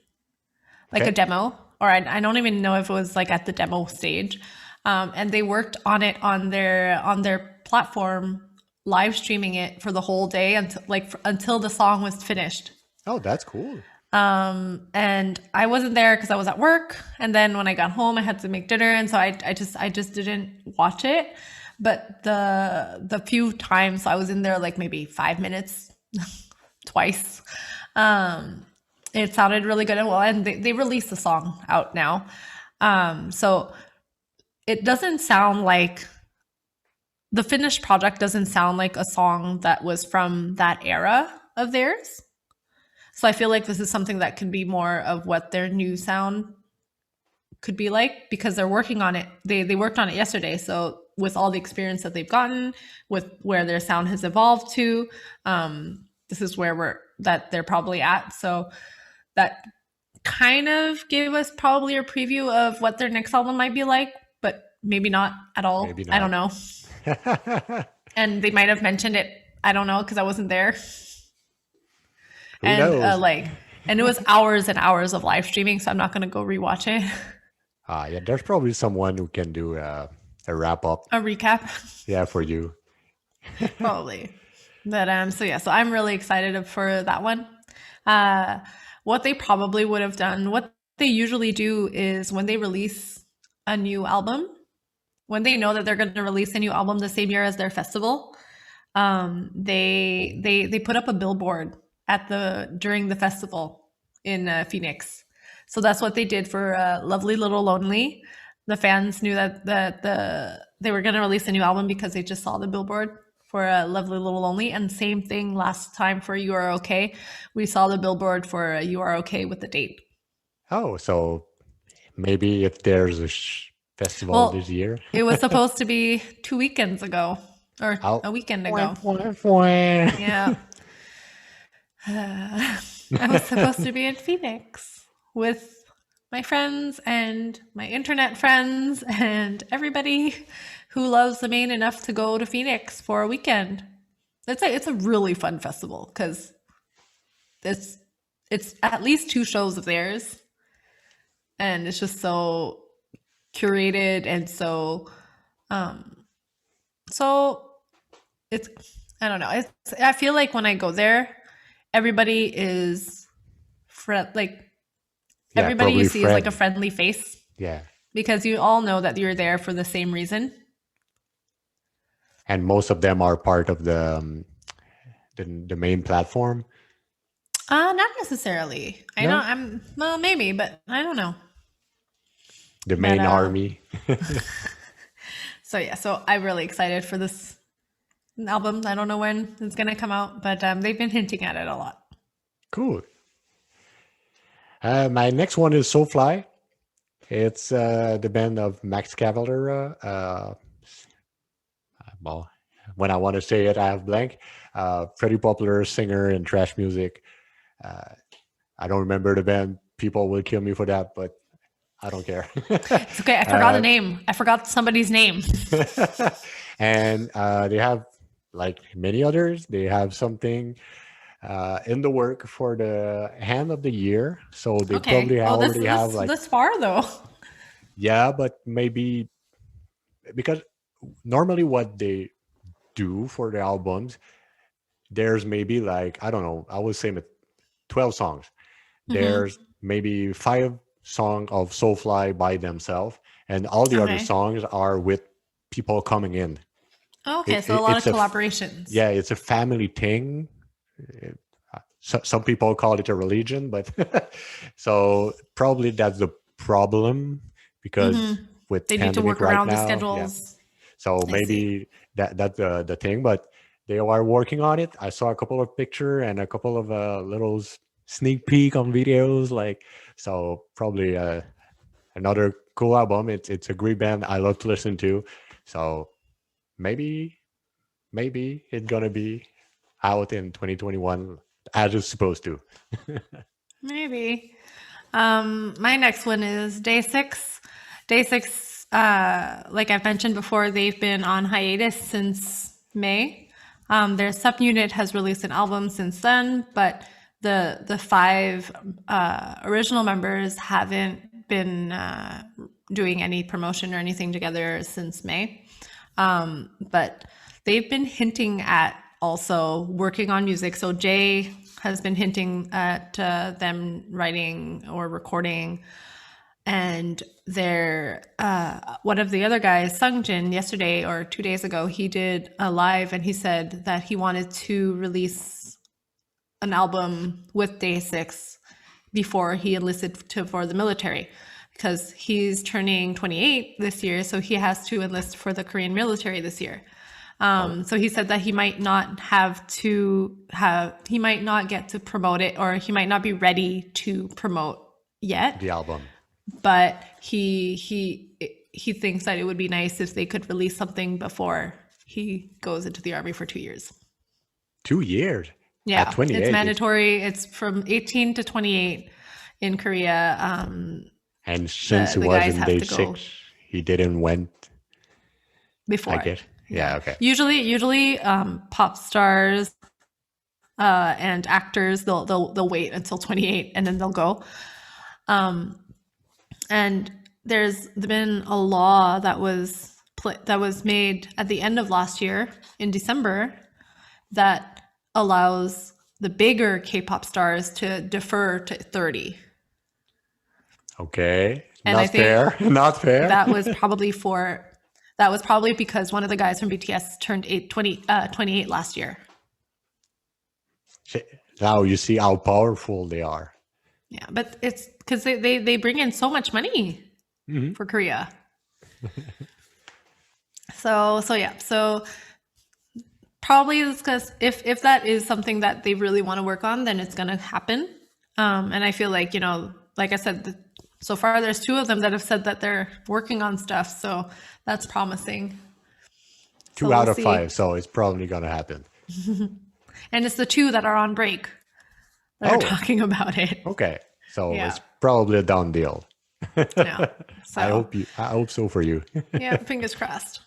like Okay. a demo, or I don't even know if it was like at the demo stage, and they worked on it on their platform, live streaming it for the whole day until the song was finished. Oh, that's cool. And I wasn't there because I was at work, and then when I got home I had to make dinner, and so I just didn't watch it. But the few times I was in there, like maybe 5 minutes twice, it sounded really good. And well, and they released the song out now, so it doesn't sound like the finished project doesn't sound like a song that was from that era of theirs. So I feel like this is something that could be more of what their new sound could be like, because they're working on it. They worked on it yesterday. So with all the experience that they've gotten, with where their sound has evolved to, this is where they're probably at. So that kind of gave us probably a preview of what their next album might be like, but maybe not at all. Maybe I don't not. know. And they might have mentioned it. I don't know, because I wasn't there. Who And knows? and it was hours and hours of live streaming, so I'm not gonna go rewatch it. Yeah, there's probably someone who can do a wrap up. A recap, Yeah, for you. probably. But so I'm really excited for that one. What they probably would have done, what they usually do is when they release a new album, when they know that they're going to release a new album the same year as their festival, they put up a billboard during the festival in Phoenix. So that's what they did for Lovely Little Lonely. The fans knew that they were going to release a new album because they just saw the billboard for Lovely Little Lonely. And same thing last time for You Are Okay. We saw the billboard for You Are Okay with the date. Oh, so maybe if there's a festival this Well, year. it was supposed to be 2 weekends ago, or I'll. a weekend ago. Yeah. Yeah. I was supposed to be in Phoenix with my friends and my internet friends and everybody who loves the Maine enough to go to Phoenix for a weekend. It's a really fun festival because it's at least 2 shows of theirs, and it's just so curated and so it's I don't know. I feel like when I go there, everybody is like Yeah, everybody you probably see is like a friend. friendly face, Yeah. because you all know that you're there for the same reason. And most of them are part of the main platform. Not necessarily. I No, don't. Well, maybe, but I don't know. the But main army. so yeah, so I'm really excited for this album. I don't know when it's gonna come out, but they've been hinting at it a lot. Cool. My next one is Soulfly. It's the band of Max Cavalera. Well, when I want to say it, I have blank. Pretty popular singer in thrash music. I don't remember the band. People will kill me for that, but I don't care. It's okay. I forgot the name. I forgot somebody's name. And they have, like many others, they have something in the work for the hand of the year. So they Okay. probably Oh, already have like, this far though. yeah, but maybe because normally what they do for the albums, there's maybe like, I don't know, I would say 12 songs. There's maybe 5 songs of Soulfly by themselves, and all the other Okay. songs are with people coming in. Okay, so a lot of It's collaborations. yeah, it's a family thing. Some people call it a religion, but so probably that's the problem, because with They need to pandemic work right around the now, yeah. schedules. So I see. maybe that's the thing, but they are working on it. I saw a couple of picture and a couple of little sneak peek on videos, like, so probably another cool album. It's a great band I love to listen to. So maybe it's gonna be out in 2021 as it's supposed to. Maybe. My next one is Day 6. Day 6, like I've mentioned before, they've been on hiatus since May. Their subunit has released an album since then, but the five original members haven't been doing any promotion or anything together since May. But they've been hinting at also working on music. So Jay has been hinting at them writing or recording. And their one of the other guys, Sungjin, yesterday or 2 days ago, he did a live and he said that he wanted to release an album with Day 6 before he enlisted for the military, because he's turning 28 this year, so he has to enlist for the Korean military this year. So he said that he might not get to promote it, or he might not be ready to promote yet The album. but he thinks that it would be nice if they could release something before he goes into the army for 2 years. 2 years. Yeah, At 28, it's mandatory. It's from 18 to 28 in Korea. And since the it was guys in have day to go 6, he didn't went. before. I get. Yeah. Okay. Usually, pop stars and actors they'll wait until 28 and then they'll go. And there's been a law that was made at the end of last year in December that allows the bigger K-pop stars to defer to 30. Okay. And Not I think fair. Not fair. That was probably because one of the guys from BTS turned 28 last year. Now you see how powerful they are. Yeah, but it's because they bring in so much money for Korea. So probably it's because if that is something that they really want to work on, then it's going to happen. And I feel like, like I said, so far there's 2 of them that have said that they're working on stuff. So that's promising. 2 So out we'll of see. 5, so it's probably gonna happen. And it's the 2 that are on break that are talking about it. Okay, so Yeah. it's probably a done deal. Yeah. So, I hope so for you. yeah, fingers crossed.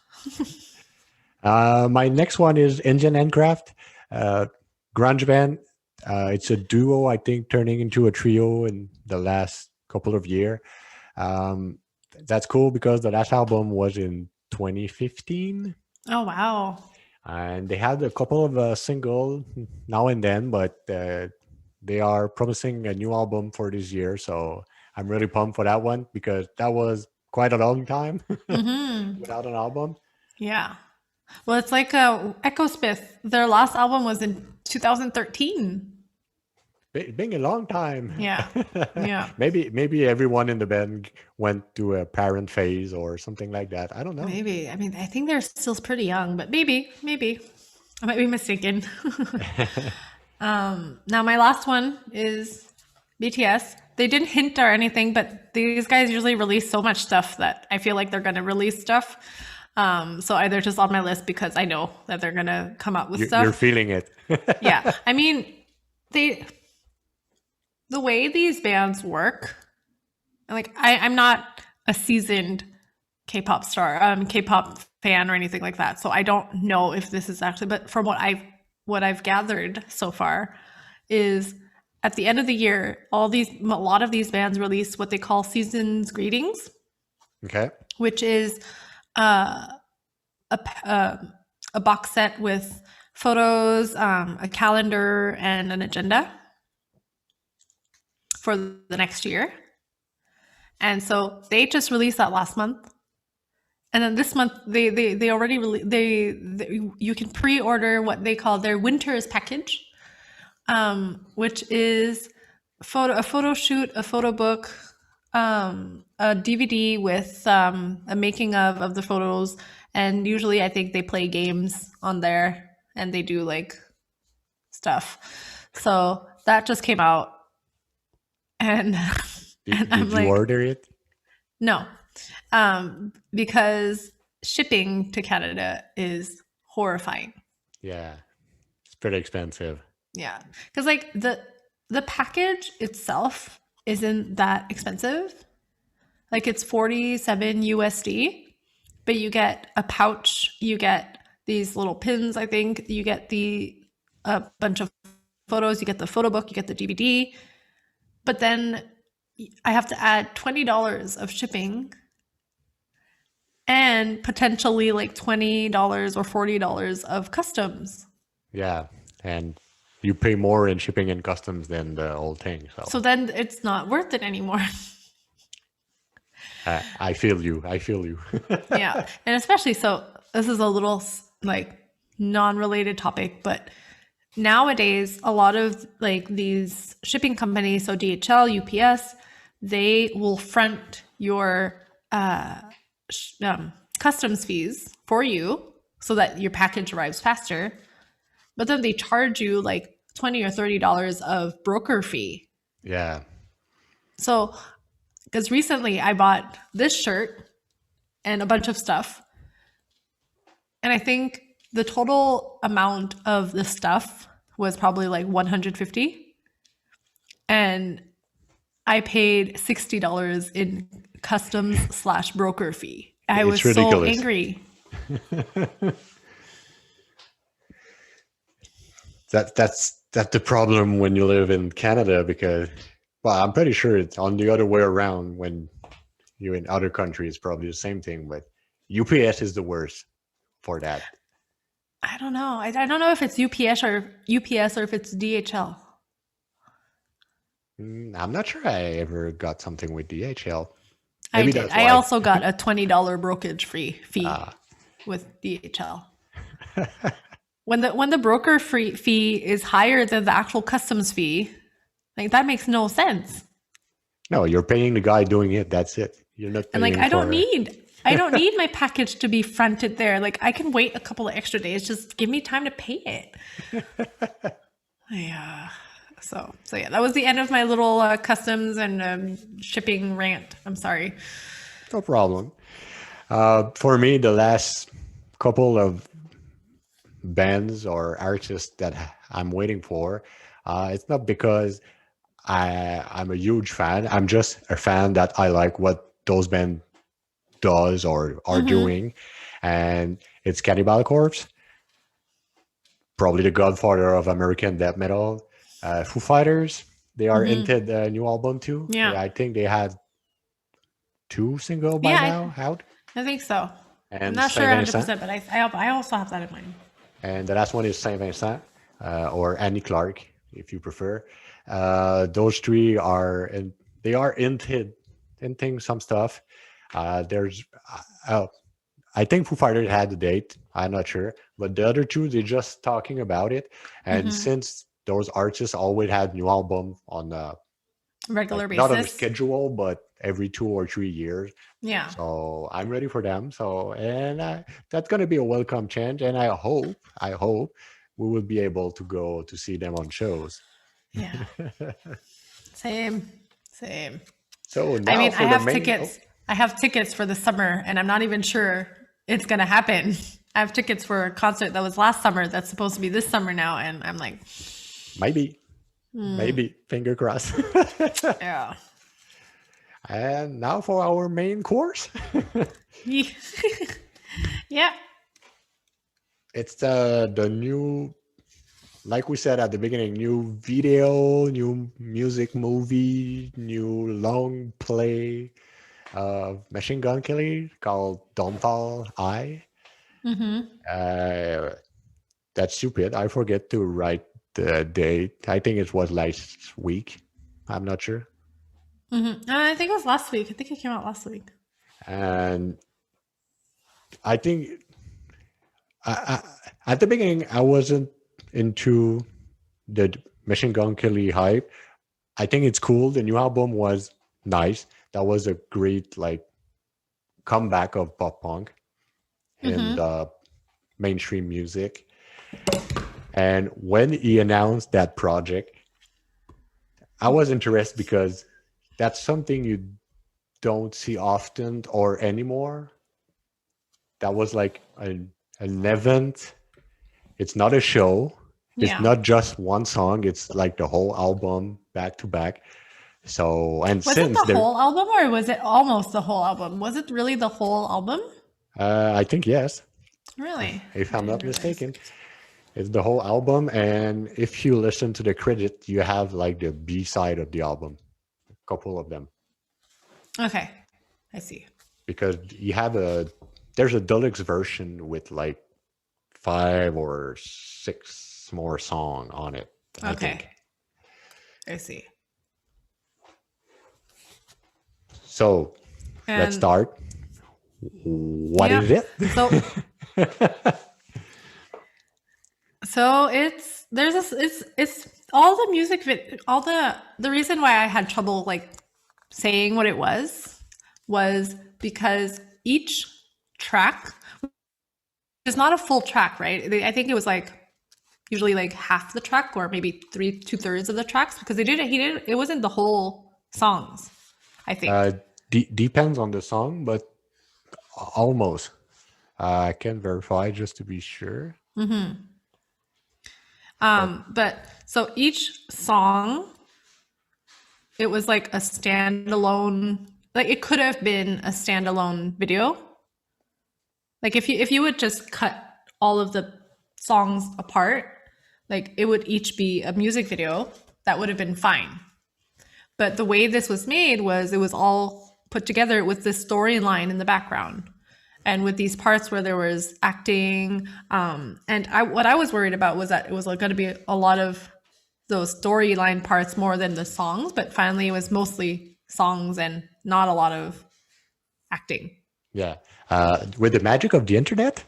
My next one is Engine and Craft, grunge band. It's a duo, I think, turning into a trio in the last couple of years. That's cool because the last album was in 2015. Oh, wow. And they had a couple of singles now and then, but they are promising a new album for this year. So I'm really pumped for that one because that was quite a long time without an album. Yeah. Well, it's like Echo Smith. Their last album was in 2013. Been a long time. Yeah. Yeah. Maybe everyone in the band went to a parent phase or something like that. I don't know. Maybe. I mean, I think they're still pretty young, but maybe. I might be mistaken. Now, my last one is BTS. They didn't hint or anything, but these guys usually release so much stuff that I feel like they're going to release stuff. So either just on my list because I know that they're going to come up with stuff. You're feeling it. Yeah. I mean, the way these bands work, like I'm not a seasoned K-pop fan or anything like that. So I don't know if this is actually, but from what I've gathered so far is at the end of the year, a lot of these bands release what they call season's greetings. Okay. Which is a box set with photos, a calendar, and an agenda for the next year. And so they just released that last month. And then this month, they already you can pre-order what they call their Winter's package, which is a photo shoot, a photo book, a DVD with a making of the photos, and usually I think they play games on there and they do like stuff. So that just came out, and Did I'm you like, order it? no, because shipping to Canada is horrifying. Yeah, it's pretty expensive. Yeah, because like the package itself isn't that expensive. Like it's $47 USD, but you get a pouch, you get these little pins. I think you get a bunch of photos, you get the photo book, you get the DVD, but then I have to add $20 of shipping and potentially like $20 or $40 of customs. Yeah, and you pay more in shipping and customs than the whole thing. So then it's not worth it anymore. I feel you. I feel you. Yeah, and especially so. This is a little like non-related topic, but nowadays a lot of like these shipping companies, so DHL, UPS, they will front your customs fees for you so that your package arrives faster, but then they charge you like $20 or $30 of broker fee. Yeah. So because recently I bought this shirt and a bunch of stuff, and I think the total amount of the stuff was probably like $150, and I paid $60 in customs / broker fee. I was so angry. That's the problem when you live in Canada, because, well, I'm pretty sure it's on the other way around when you're in other countries, probably the same thing, but UPS is the worst for that. I don't know. I don't know if it's UPS or if it's DHL. I'm not sure I ever got something with DHL. Maybe I did. I also got a $20 brokerage fee with DHL. When the broker fee is higher than the actual customs fee, like that makes no sense. No, you're paying the guy doing it. That's it. You're not paying. And like I don't need my package to be fronted there. Like I can wait a couple of extra days. Just give me time to pay it. Yeah. So yeah, that was the end of my little customs and shipping rant. I'm sorry. No problem. For me, the last couple of bands or artists that I'm waiting for, it's not because I'm a huge fan. I'm just a fan that I like what those bands does or are doing, and it's Cannibal Corpse, probably the godfather of American death metal. Foo Fighters, they are into the new album too. Yeah, I think they had 2 singles by now out. I think so. And I'm not sure 100%, but I also have that in mind. And the last one is Saint Vincent, or Annie Clark, if you prefer. Those three are into some stuff. There's, I think Foo Fighters had the date. I'm not sure, but the other two, they're just talking about it. And since those artists always had new album on a regular basis, not on a schedule, but every 2 or 3 years. Yeah. So I'm ready for them. So, and that's going to be a welcome change. And I hope we will be able to go to see them on shows. Yeah. Same. So now I have tickets. I have tickets for the summer, and I'm not even sure it's going to happen. I have tickets for a concert that was last summer that's supposed to be this summer now, and I'm like, maybe finger crossed. Yeah. And now for our main course. Yeah. It's the new, like we said at the beginning, new video, new music movie, new long play of Machine Gun Kelly called Downfalls High. That's stupid. I forget to write the date. I think it was last week. I'm not sure. I think it was last week. I think it came out last week. And I think at the beginning, I wasn't into the Machine Gun Kelly hype. I think it's cool. The new album was nice. That was a great comeback of pop punk in the mainstream music. And when he announced that project, I was interested because that's something you don't see often or anymore. That was like an event. It's not a show. It's not just one song. It's like the whole album back to back. So, and was it the whole album, or was it almost the whole album? Was it really the whole album? I think yes. Really? if I I'm didn't not realize. mistaken. It's the whole album, and if you listen to the credit, you have like the B side of the album, a couple of them, Okay, I see. because you have there's a deluxe version with like 5 or 6 more song on it, I Okay, think. I see. So let's And start. What yeah, is it? so it's there's this it's all the all the reason why I had trouble like saying what it was because each track is not a full track, right? I think it was like usually like half the track or maybe two-thirds of the tracks because it wasn't the whole songs, I uh, think. Depends on the song, but almost. I can verify just to be sure. But But so each song, it was like a standalone, like it could have been a standalone video. Like if you would just cut all of the songs apart, like it would each be a music video, that would have been fine. But the way this was made was it was all put together with this storyline in the background. And with these parts where there was acting, what I was worried about was that it was like going to be a lot of those storyline parts more than the songs, but finally it was mostly songs and not a lot of acting. yeah, with the magic of the internet,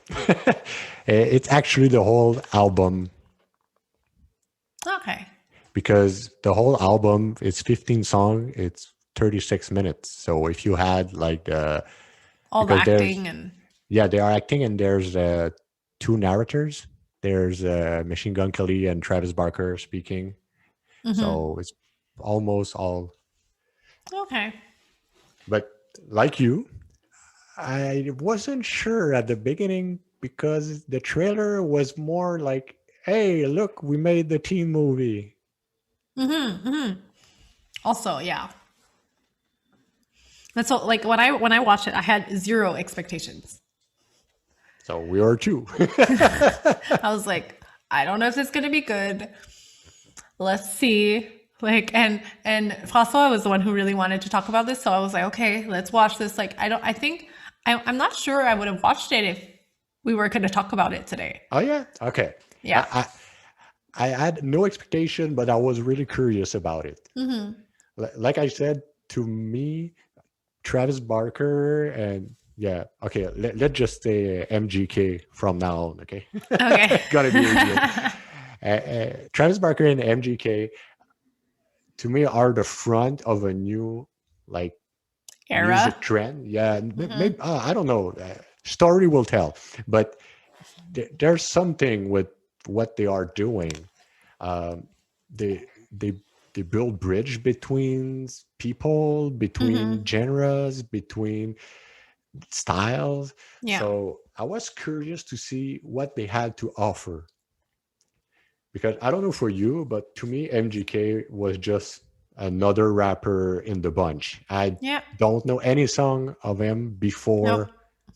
it's actually the whole album, Okay. because the whole album is 15 song. It's 36 minutes. So if you had like All the because there's acting and yeah, they are acting, and there's 2 narrators. There's Machine Gun Kelly and Travis Barker speaking. So it's almost all. okay. But like you, I wasn't sure at the beginning because the trailer was more like, "Hey, look, we made the teen movie." Also, yeah. And so like when I watched it, I had zero expectations. So we are too. I was like, I don't know if it's gonna be good. Let's see. Like and François was the one who really wanted to talk about this, so I was like, okay, let's watch this. Like I think I'm not sure I would have watched it if we were going to talk about it today. Oh yeah, okay. Yeah. I had no expectation, but I was really curious about it. Like I said, to me, Travis Barker and yeah, okay, let's just say MGK from now on, okay? Okay. Gotta be easier. Travis Barker and MGK, to me, are the front of a new like Era. music trend. Yeah, maybe I don't know. Story will tell, but there's something with what they are doing. Um, they they they build bridge between people, between genres, between styles. Yeah. So I was curious to see what they had to offer, because I don't know for you, but to me, MGK was just another rapper in the bunch. I Yeah. don't know any song of him Nope. before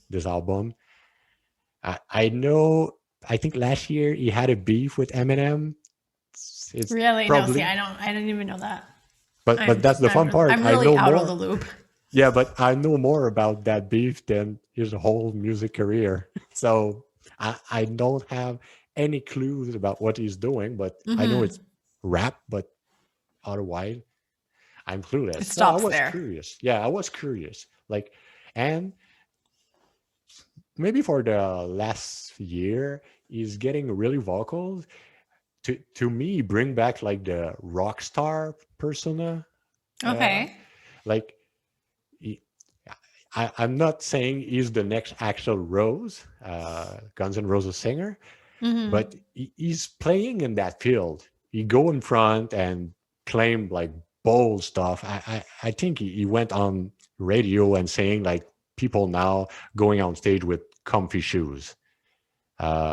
this album. I know, I think last year he had a beef with Eminem. It's Really? No, see, probably, I didn't even know that. but that's the fun part. I'm I really know out of more. the loop. Yeah, but I know more about that beef than his whole music career. So I don't have any clues about what he's doing, but I know it's rap, but otherwise I'm clueless. It So I stops was there. curious. Yeah, I was curious. Like, and maybe for the last year, he's getting really vocal. To me, bring back like the rock star persona. Uh, Okay. like he, I'm not saying he's the next Axl Rose, Guns N' Roses singer, but he's playing in that field. He go in front and claim like bold stuff. I think he went on radio and saying like people now going on stage with comfy shoes,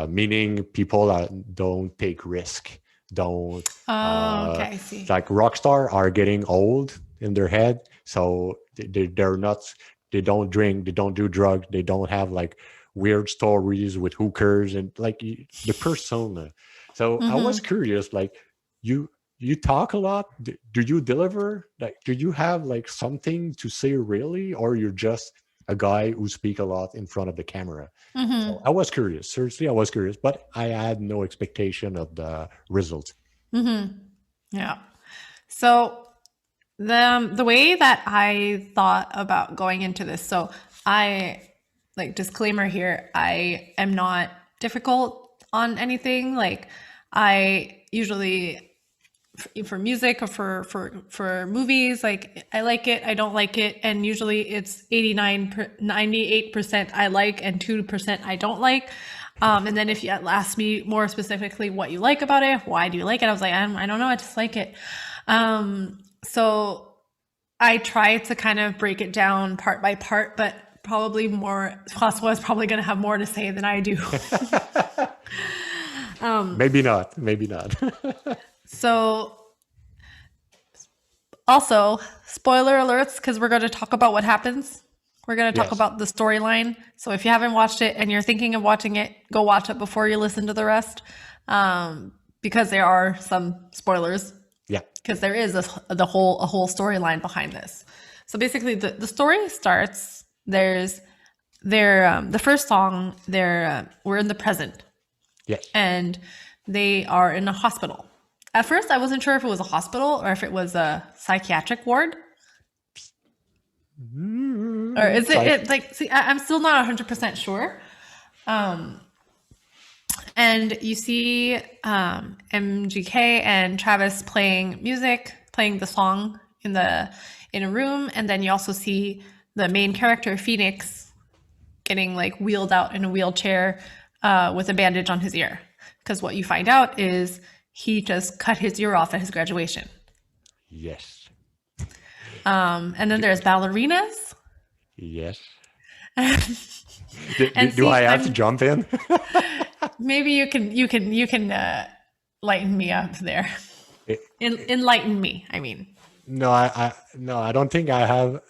meaning people don't take risk, don't Oh, okay, I see. like rock star are getting old in their head, so they're not, they don't drink, they don't do drugs, they don't have like weird stories with hookers and like the persona. So I was curious, like you talk a lot. Do you deliver? Like, do you have like something to say really, or you're just a guy who speak a lot in front of the camera? So I was curious. Seriously, I was curious, but I had no expectation of the results. Yeah. So the way that I thought about going into this, so I like disclaimer here, I am not difficult on anything. Like I usually for music or for movies, like I like it, I don't like it, and usually it's 98% I like and 2% I don't like. And then if you ask me more specifically what you like about it, why do you like it, I was like, I don't know, I just like it. So I try to kind of break it down part by part, but probably François is probably going to have more to say than I do. Maybe not. Maybe not. So also, spoiler alerts, because we're going to talk about what happens. We're going to talk Yes. about the storyline. So if you haven't watched it and you're thinking of watching it, go watch it before you listen to the rest, because there are some spoilers. Yeah. Because there is a whole storyline behind this. So basically, the story starts. The first song. We're in the present. Yes. And they are in a hospital. At first, I wasn't sure if it was a hospital or if it was a psychiatric ward. Or is it like, see, I'm still not 100% sure. And you see MGK and Travis playing the song in a room. And then you also see the main character, Phoenix, getting like wheeled out in a wheelchair with a bandage on his ear. Because what you find out is he just cut his ear off at his graduation. Yes. And then there's ballerinas. Yes. Do I have to jump in? Maybe you can lighten me up there. Enlighten me, I mean. No, I don't think I have.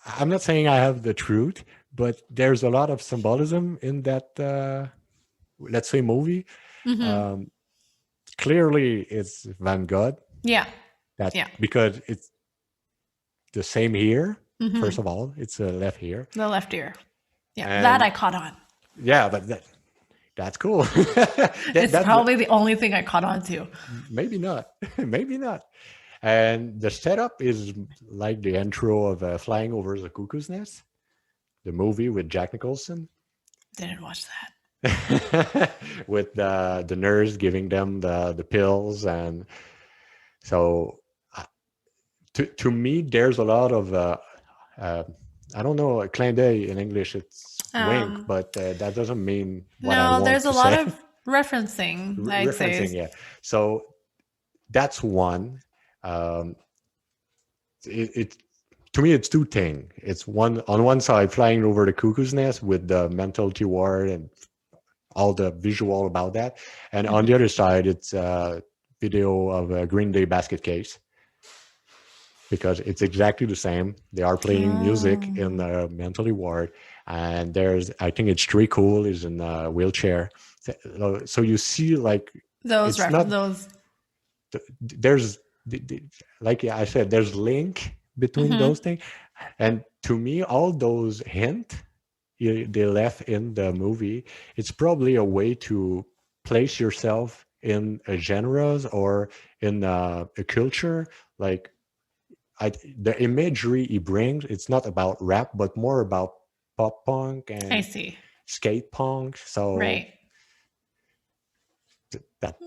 I'm not saying I have the truth, but there's a lot of symbolism in that, let's say, movie. Clearly, it's Van Gogh. Yeah. Because it's the same ear. First of all, it's a left ear. The left ear. Yeah, and that I caught on. Yeah, but that's cool. It's probably the only thing I caught on to. Maybe not. Maybe not. And the setup is like the intro of Flying Over the Cuckoo's Nest, the movie with Jack Nicholson. Didn't watch that. With the nurse giving them the pills. And so to me, there's a lot of, I don't know, a clin d'oeil in English, it's wink, but that doesn't mean what I want to say. No, there's a lot of referencing, I'd say. Yeah. So that's one. To me, it's two things. It's on one side, Flying Over the Cuckoo's Nest with the mentality ward and all the visual about that. And on the other side, it's a video of a Green Day Basket Case. Because it's exactly the same. They are playing music in the mentally ward. And I think it's Trey Cool is in a wheelchair. So you see like there's like I said, there's link between those things. And to me, all those hints they left in the movie, it's probably a way to place yourself in a genres or in a culture. Like the imagery he brings, it's not about rap, but more about pop punk and skate punk. So right.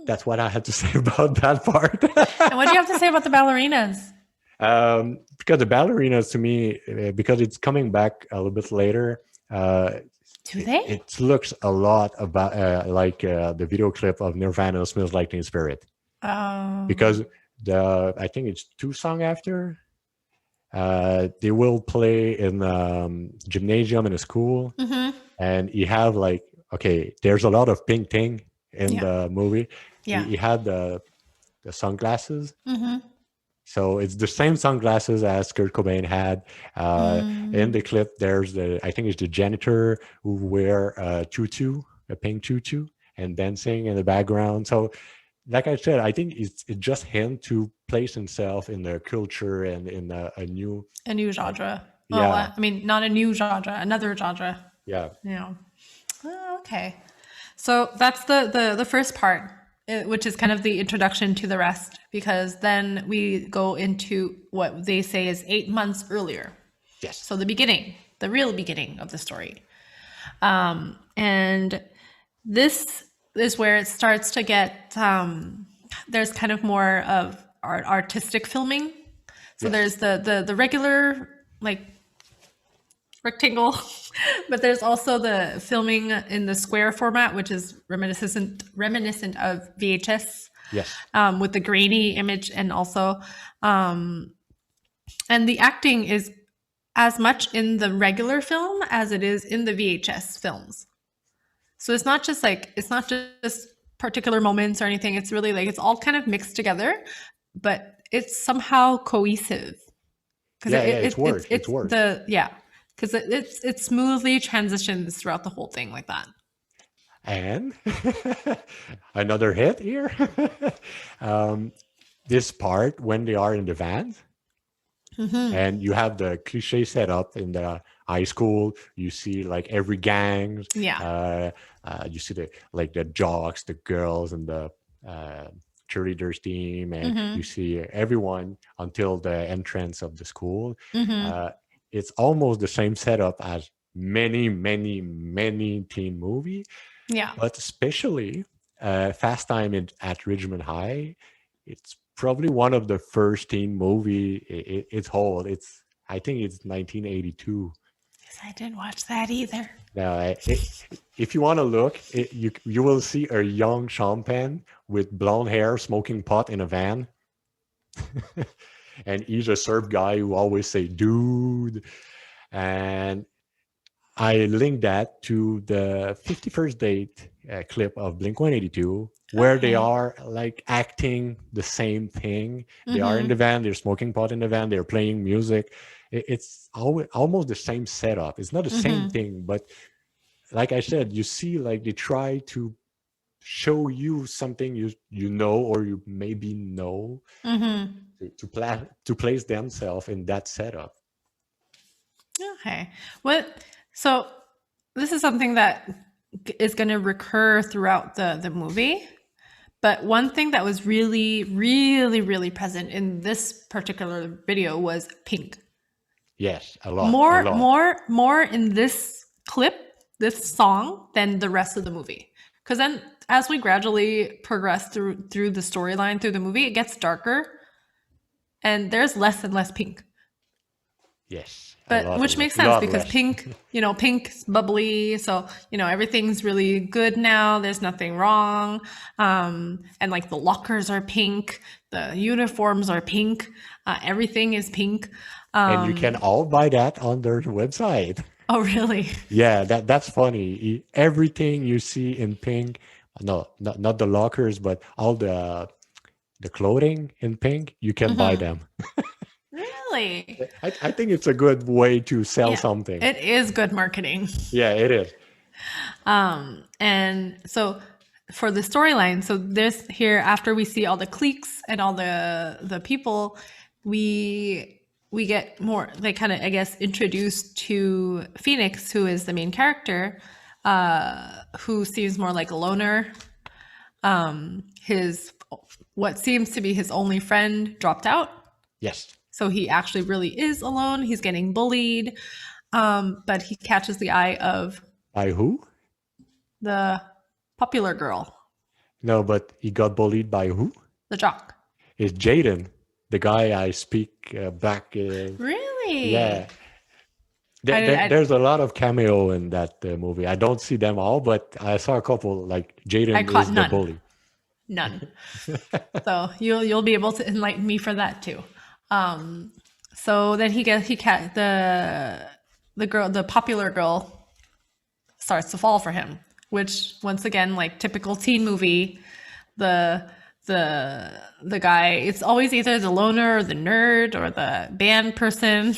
That's what I had to say about that part. And what do you have to say about the ballerinas? Because the ballerinas, to me, because it's coming back a little bit later. Do they? It looks a lot about like the video clip of Nirvana, "Smells Like Teen Spirit." Because I think it's 2 songs after. They will play in gymnasium in a school, and you have like, okay, there's a lot of pink thing in the movie. Yeah, he had the sunglasses, So it's the same sunglasses as Kurt Cobain had. In the Mm. clip, there's I think it's the janitor who wear a tutu, a pink tutu, and dancing in the background. So, like I said, I think it's just him to place himself in the culture and in a new, A new like, genre. Well, yeah, I mean, not a new genre, another genre. yeah, Yeah. Oh, okay. So that's the first part, which is kind of the introduction to the rest, because then we go into what they say is 8 months earlier. yes, So the beginning, the real beginning of the story. And this is where it starts to get, there's kind of more of artistic filming. So yes, there's the regular, like, rectangle, but there's also the filming in the square format, which is reminiscent of VHS, yes, with the grainy image, and also, um, and the acting is as much in the regular film as it is in the VHS films. So it's not just particular moments or anything. It's really like it's all kind of mixed together, but it's somehow cohesive because yeah, yeah. It's works. It's it's works. the yeah, because it smoothly transitions throughout the whole thing like that. And another hit here. um, this part when they are in the van and you have the cliche setup in the high school. You see like every gang. Yeah. Uh, you see the like the jocks, the girls, and the uh, cheerleaders team, and you see everyone until the entrance of the school. Uh, it's almost the same setup as many, many, many teen movie, Yeah. but especially Fast Time at Ridgemont High. It's probably one of the first teen movie. It's old. It's I think it's 1982. Yes, I didn't watch that either. Now, if you want to look, you will see a young Sean Penn with blonde hair smoking pot in a van, and he's a Serb guy who always say "dude." And I linked that to the 51st Date clip of Blink 182, where they Okay. are like acting the same thing. They are in the van, they're smoking pot in the van, they're playing music. It's almost the same setup. It's not the same thing, but like I said, you see, like they try to show you something you know or you maybe know to place themselves in that setup. Okay. What? So this is something that is going to recur throughout the movie. But one thing that was really, really, really present in this particular video was pink. Yes, a lot, a lot. More in this clip, this song, than the rest of the movie. Because then, as we gradually progress through the storyline through the movie, it gets darker, and there's less and less pink. Yes, a But lot, which makes a sense lot because less. pink, pink's bubbly, so everything's really good now. There's nothing wrong, and like the lockers are pink, the uniforms are pink, everything is pink. And you can all buy that on their website. Oh, really? Yeah, that's funny. Everything you see in pink, no, not the lockers, but all the clothing in pink, you can buy them. Really? I think it's a good way to sell Yeah, something. it is good marketing. Yeah, it is. And so for the storyline, so this here after we see all the cliques and all the people, we get more like kind of I guess introduced to Phoenix, who is the main character, who seems more like a loner. His what seems to be his only friend dropped out, Yes. so he actually really is alone. He's getting bullied, but he catches the eye of By who? the popular girl, No, but he got bullied by who? the jock. It's Jaden, the guy I speak back. Really? Yeah, there's a lot of cameo in that movie. I don't see them all, but I saw a couple. Like I Jaden caught is the none. bully. None. So you'll be able to enlighten me for that too. So then the popular girl starts to fall for him, which once again, like typical teen movie, the the guy. It's always either the loner or the nerd or the band person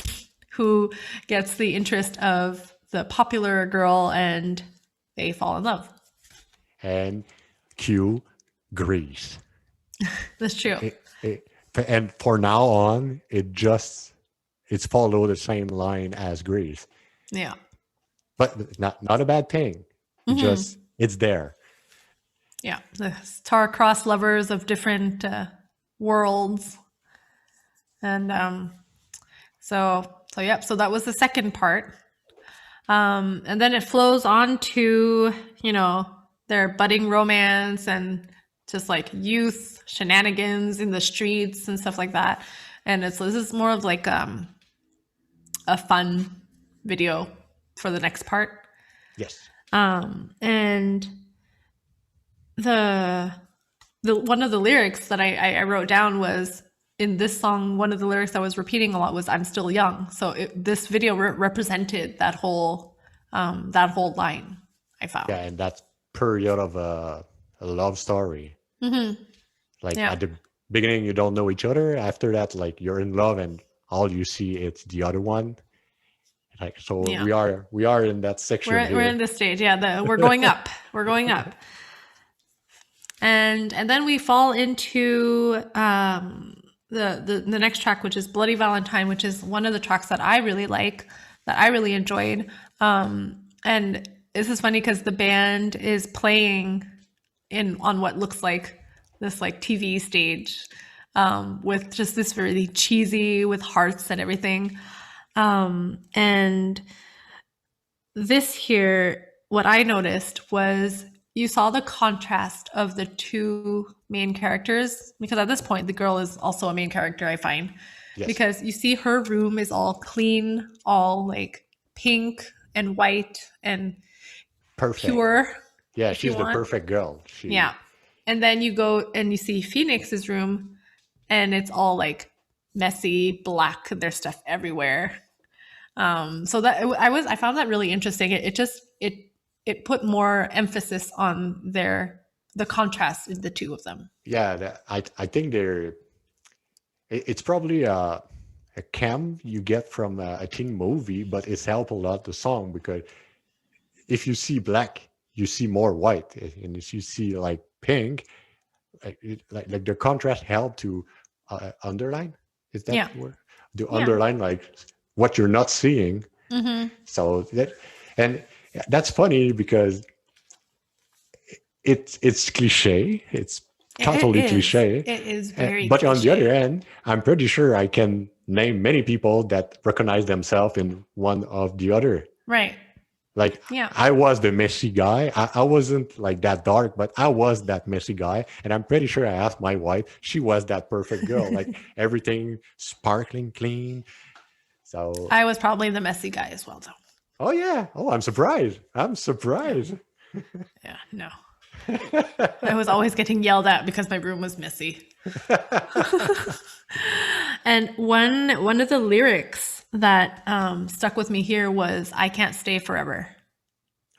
who gets the interest of the popular girl and they fall in love. And cue Grease. That's true. And for now on, it's followed the same line as Grease. Yeah. But not a bad thing. Just it's there. Yeah, the star-crossed lovers of different worlds, and so that was the second part, and then it flows on to their budding romance and just like youth shenanigans in the streets and stuff like that, and this is more of like a fun video for the next part. Yes. And the one of the lyrics that I wrote down was in this song. One of the lyrics I was repeating a lot was "I'm still young." So this video represented that whole line. I found. Yeah, and that period of a love story. Like at the beginning, you don't know each other. After that, like you're in love, and all you see it's the other one. Like we are in that section. We're in this stage. Yeah, we're going up. We're going up. And then we fall into the next track, which is Bloody Valentine, which is one of the tracks that I really like, that I really enjoyed. And this is funny because the band is playing on what looks like this like TV stage with just this really cheesy with hearts and everything. And this here, what I noticed was you saw the contrast of the two main characters, because at this point, the girl is also a main character, I find. Yes. Because you see her room is all clean, all like pink and white and perfect. Pure. Yeah, she's the perfect girl. Yeah. And then you go and you see Phoenix's room and it's all like messy, black, there's stuff everywhere. So that I found that really interesting. It put more emphasis on the contrast in the two of them. Yeah, I think it's probably a cam you get from a teen movie, but it's helped a lot the song, because if you see black, you see more white, and if you see like pink, like the contrast helped to underline. Is that the word? To underline like what you're not seeing. So that's funny because it's cliche. It's totally cliche. It is very but cliche. On the other end, I'm pretty sure I can name many people that recognize themselves in one of the other. Right. Like I was the messy guy. I wasn't like that dark, but I was that messy guy. And I'm pretty sure I asked my wife, she was that perfect girl. Like everything sparkling clean. So I was probably the messy guy as well, though. Oh yeah. Oh, I'm surprised. Yeah, no. I was always getting yelled at because my room was messy. And one of the lyrics that stuck with me here was "I can't stay forever."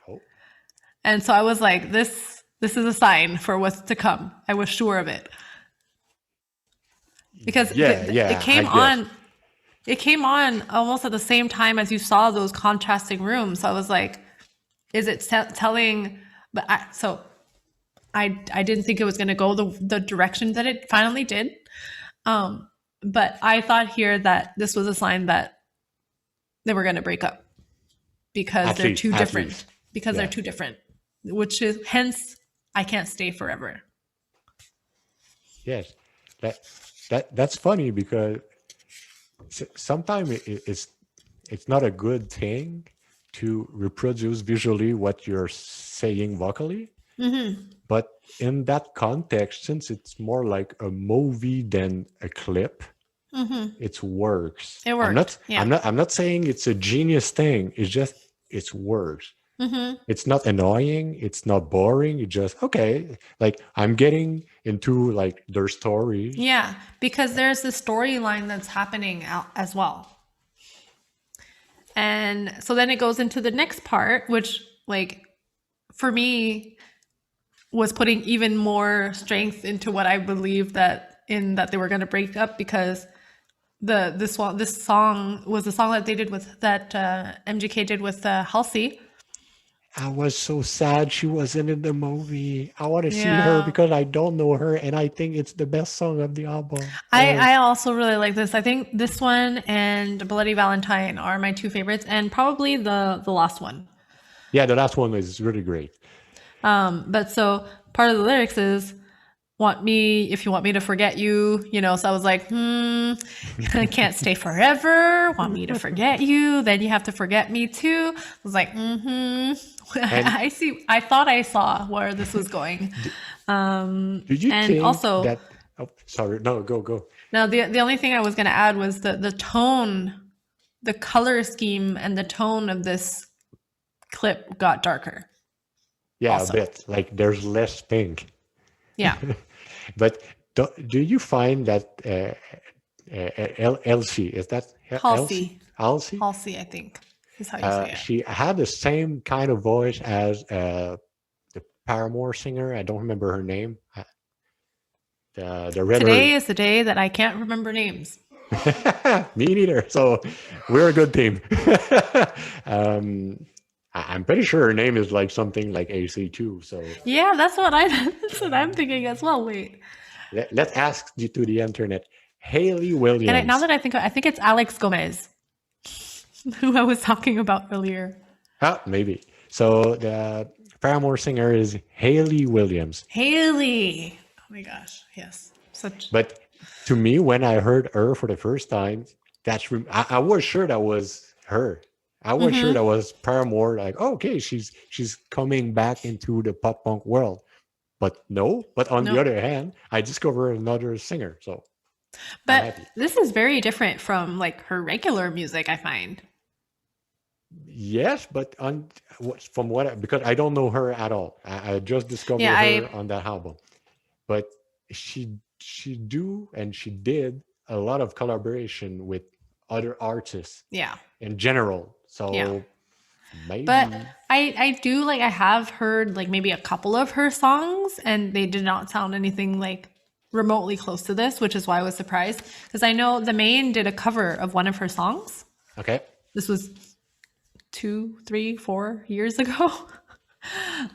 Oh. And so I was like, this is a sign for what's to come. I was sure of it. Because it came on. It came on almost at the same time as you saw those contrasting rooms. So I was like, is it telling? But I didn't think it was going to go the direction that it finally did. But I thought here that this was a sign that they were going to break up because they're too different. Because they're too different, which is hence I can't stay forever. Yes, that's funny because sometimes it's not a good thing to reproduce visually what you're saying vocally. But in that context, since it's more like a movie than a clip, it works. It works. I'm not saying it's a genius thing. It's just it works. It's not annoying. It's not boring. It's just okay. Like I'm getting into like their story. Yeah, because there's the storyline that's happening out as well. And so then it goes into the next part, which like for me was putting even more strength into what I believed that they were going to break up, because this song was a song that they did with MGK did with Halsey. I was so sad she wasn't in the movie. I want to see her Yeah. because I don't know her, and I think it's the best song of the album. I also really like this. I think this one and Bloody Valentine are my two favorites, and probably the last one. Yeah, the last one is really great. But so part of the lyrics is, if you want me to forget you, so I was like, I can't stay forever, want me to forget you, then you have to forget me too. I was like, And I thought I saw where this was going. did you And think also, that? Oh, sorry. No, go. now the only thing I was going to add was the tone, the color scheme and the tone of this clip got darker. Yeah, Also. a bit. Like there's less pink. Yeah. But do you find that Elsie, is that Halsey. Elsie? Halsey, I think is how you say it. She had the same kind of voice as the Paramore singer. I don't remember her name. The redder. Today is the day that I can't remember names. Me neither. So we're a good team. I'm pretty sure her name is like something like AC2. So yeah, that's what I'm thinking as well. Wait, let's ask to the internet. Hayley Williams. and now that I think it's Alex Gomez, who I was talking about earlier. Maybe. So the Paramore singer is Hayley Williams. Hayley. Oh my gosh, yes. But to me, when I heard her for the first time, I was sure that was her. I was sure that was Paramore. Like, oh, okay, she's coming back into the pop punk world. But no. But on the other hand, I discovered another singer. So, but this is very different from like her regular music, I find. Yes, but because I don't know her at all. I just discovered her on that album. But she did a lot of collaboration with other artists. Yeah. In general. So maybe. But I do I have heard like maybe a couple of her songs, and they did not sound anything like remotely close to this, which is why I was surprised, because I know the Main did a cover of one of her songs. Okay. This was 2, 3, 4 years ago.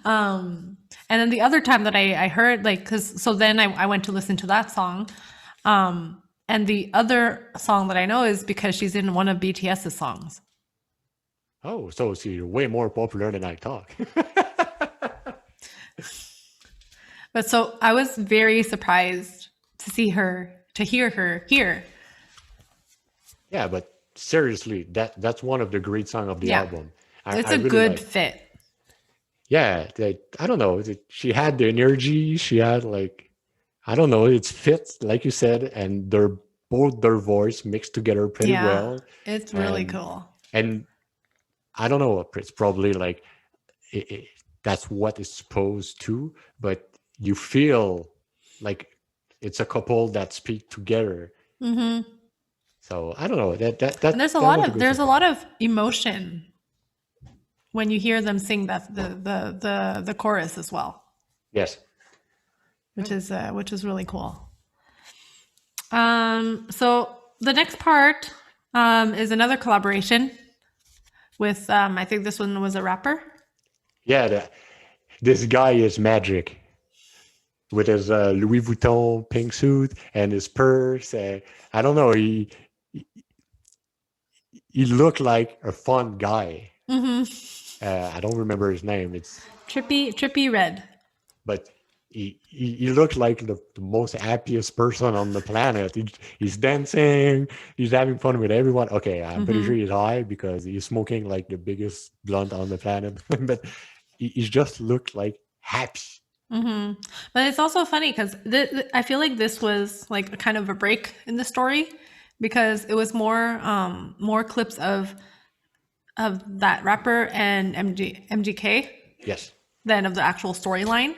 And then the other time that I heard then I went to listen to that song. And the other song that I know is because she's in one of BTS's songs. Oh, so she's way more popular than I thought. But so I was very surprised to hear her here. Yeah, but seriously, that's one of the great songs of the album. It's a good fit. Yeah, I don't know. She had the energy. She had I don't know. It's fit, like you said, and both their voice mixed together pretty well. It's really cool. And I don't know. It's probably that's what it's supposed to, but you feel like it's a couple that speak together. Mm-hmm. So I don't know. And there's a lot of emotion when you hear them sing the chorus as well. Yes. Which is really cool. So the next part is another collaboration with I think this one was a rapper. Yeah, this guy is magic with his Louis Vuitton pink suit and his purse. I don't know. He looked like a fun guy. Mm-hmm. I don't remember his name. It's Trippy Red. But he looked like the most happiest person on the planet. He's dancing. He's having fun with everyone. Okay, I'm pretty sure he's high because he's smoking like the biggest blunt on the planet. But he just looked like happy. Mm-hmm. But it's also funny because I feel like this was like kind of a break in the story, because it was more clips of that rapper and MGK. Yes. Than of the actual storyline.